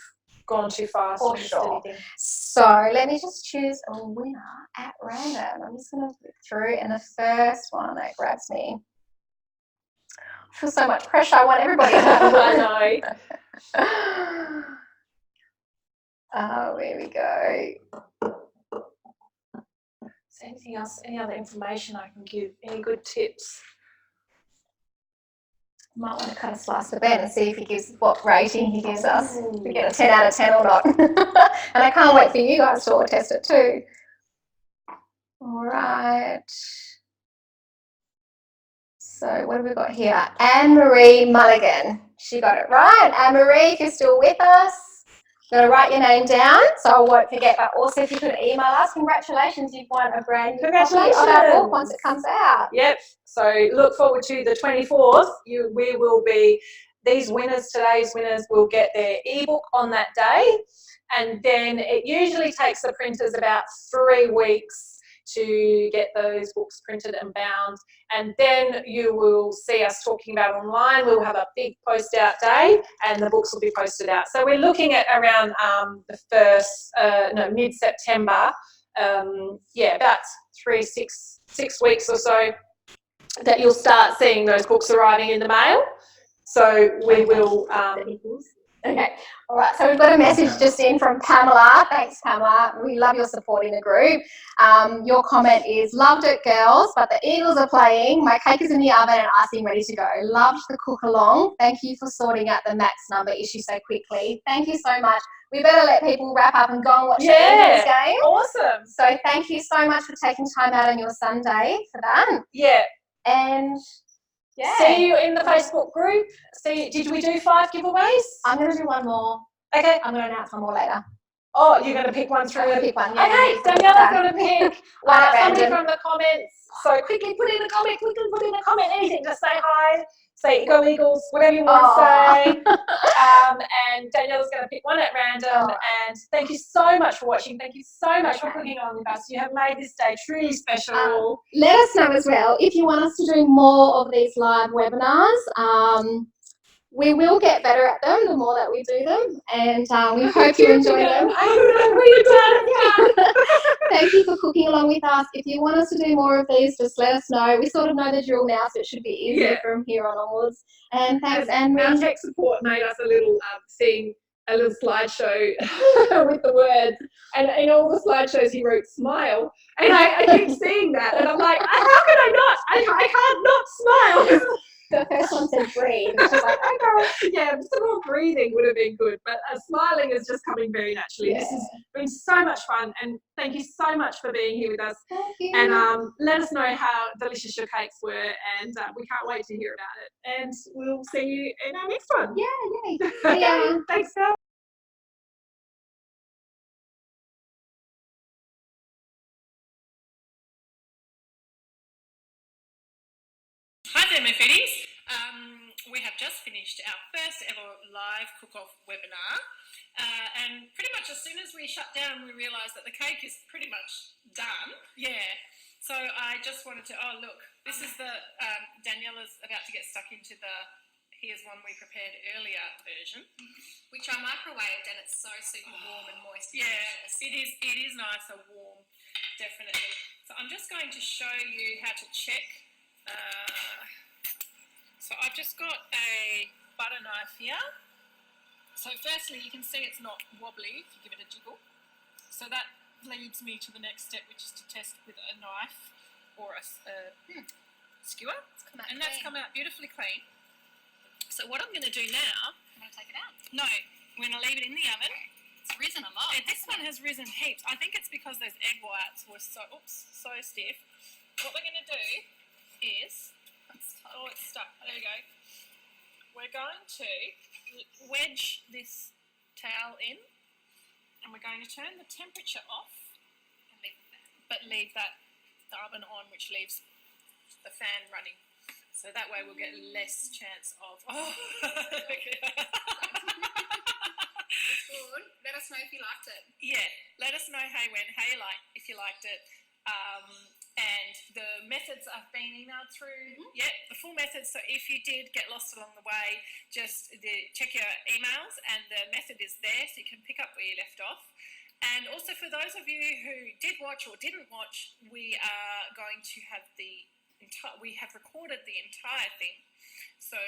gone too fast For or missed sure. anything. So let me just choose a winner at random. I'm just going to flick through, and the first one that grabs me. I feel so much pressure. I want everybody to have a look. I know. Oh, here we go. Is there anything else, any other information I can give? Any good tips? Might want to cut a slice of Ben and see if he gives what rating he gives us. If we get a 10 out of 10 or not. And I can't wait for you guys to all test it too. All right. So what have we got here? Anne-Marie Mulligan. She got it right. Anne-Marie, if you're still with us, you've got to write your name down so I won't forget. But also if you could email us, congratulations, you've won a brand new copy of our book once it comes out. Yep. So look forward to the 24th. We will be, today's winners will get their ebook on that day. And then it usually takes the printers about 3 weeks to get those books printed and bound. And then you will see us talking about online. We'll have a big post out day and the books will be posted out. So we're looking at around mid-September. About 6 weeks or so that you'll start seeing those books arriving in the mail. So we will... Okay, all right, so we've got a message just in from Pamela. Thanks, Pamela. We love your support in the group. Your comment is, loved it, girls, but the Eagles are playing. My cake is in the oven and icing ready to go. Loved the cook along. Thank you for sorting out the max number issue so quickly. Thank you so much. We better let people wrap up and go and watch the Eagles game. Awesome. So thank you so much for taking time out on your Sunday for that. Yeah. And... yeah. See you in the Facebook group. Did we do 5 giveaways? I'm going to do one more. Okay. I'm going to announce one more later. Oh, you're going to pick one through? I'm going to pick one, yeah. Okay, Daniela's going to pick somebody from the comments. So quickly put in a comment, anything. Just say hi, say go Eagles, whatever you want to say. And Daniela's going to pick one at random. And thank you so much for watching. Thank you so much for cooking on with us. You have made this day truly special. Let us know as well if you want us to do more of these live webinars. We will get better at them the more that we do them, and we hope you enjoy them. Thank you for cooking along with us. If you want us to do more of these, just let us know. We sort of know the drill now, so it should be easier from here on onwards. And thanks, Anne. Our tech support made us a little slideshow with the words, and in all the slideshows he wrote smile, and I keep seeing that, and I'm like, how can I not? I can't not smile. The first one said breathe. It's just like, okay. Yeah, some more breathing would have been good, but smiling is just coming very naturally. Yeah. This has been so much fun, and thank you so much for being here with us. Thank you. And let us know how delicious your cakes were, and we can't wait to hear about it. And we'll see you in our next one. Yeah, Okay, yeah. thanks, Phil. Hi there, my foodies. We have just finished our first ever live cook-off webinar, and pretty much as soon as we shut down, we realised that the cake is pretty much done. Yeah. So I just wanted to. Oh look, this is the Daniela's about to get stuck into the. Here's one we prepared earlier version, which I microwaved, and it's so super warm and moist. Yeah, it is. It is nice and warm, definitely. So I'm just going to show you how to check. So I've just got a butter knife here. So firstly, you can see it's not wobbly if you give it a jiggle. So that leads me to the next step, which is to test with a knife or a skewer. And that's come out beautifully clean. So what I'm going to do now... Can I take it out? No, we're going to leave it in the oven. It's risen a lot. This one has risen heaps. I think it's because those egg whites were so stiff. What we're going to do is... Oh, it's stuck. There we go. We're going to wedge this towel in, and we're going to turn the temperature off, And leave it there. but leave the oven on, which leaves the fan running. So that way we'll get less chance of. Oh. It's good. Let us know if you liked it. Yeah, let us know if you liked it. And the methods have been emailed through. Yeah, the full methods. So if you did get lost along the way, just check your emails, and the method is there, so you can pick up where you left off. And also for those of you who did watch or didn't watch, we are going to have we have recorded the entire thing, so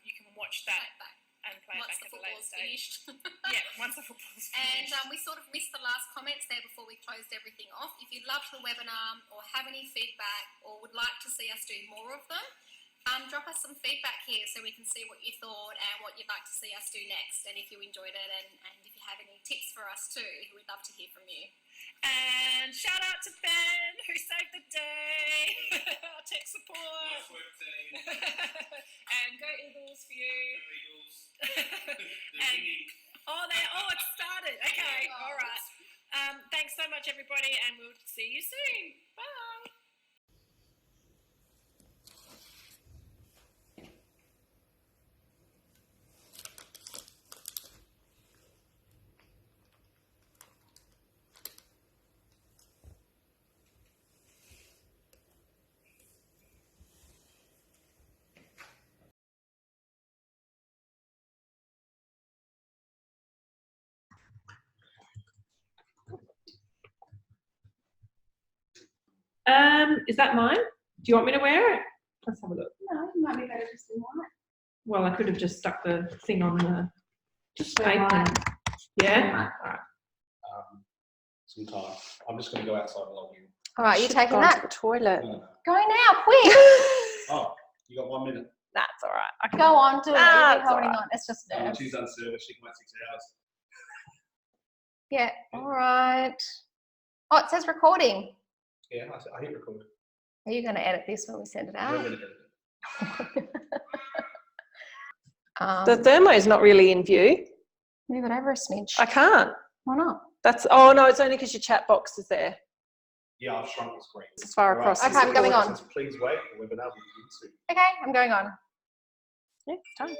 you can watch that and play Once it back the at a later football's stage. finished. Yeah, once the football's And finished. we sort of missed the last comments there before we closed everything off. If you loved the webinar or have any feedback or would like to see us do more of them, drop us some feedback here so we can see what you thought and what you'd like to see us do next, and if you enjoyed it, and if you have any tips for us too, we'd love to hear from you. And shout out to Ben, who saved the day, our tech support. Nice work, team. And go Eagles for you. Go Eagles. And, it started. Okay, all right. Thanks so much, everybody, and we'll see you soon. Bye. Is that mine? Do you want me to wear it? Let's have a look. No, it might be better just in white. Well, I could have just stuck the thing on the Just paper. white. Yeah? Alright. Sometime. I'm just going to go outside and log in. All right, you Should've taking gone to that? the toilet. No. Go now, quick. Oh, you got 1 minute. That's alright. I can Go on, do it. Ah, You've been it's holding all on. It's just nerves. She's done service. She can wait 6 hours. Yeah, all right. Oh, it says recording. Yeah, I hit record. Are you going to edit this when we send it We're out? going to get it. The Thermo is not really in view. Move it over a smidge. I can't. Why not? Oh no, it's only because your chat box is there. Yeah, I've shrunk the screen. It's far Right, across. Okay, I'm going on. Please wait. The webinar will begin soon. Okay, I'm going on. Yeah, it's time.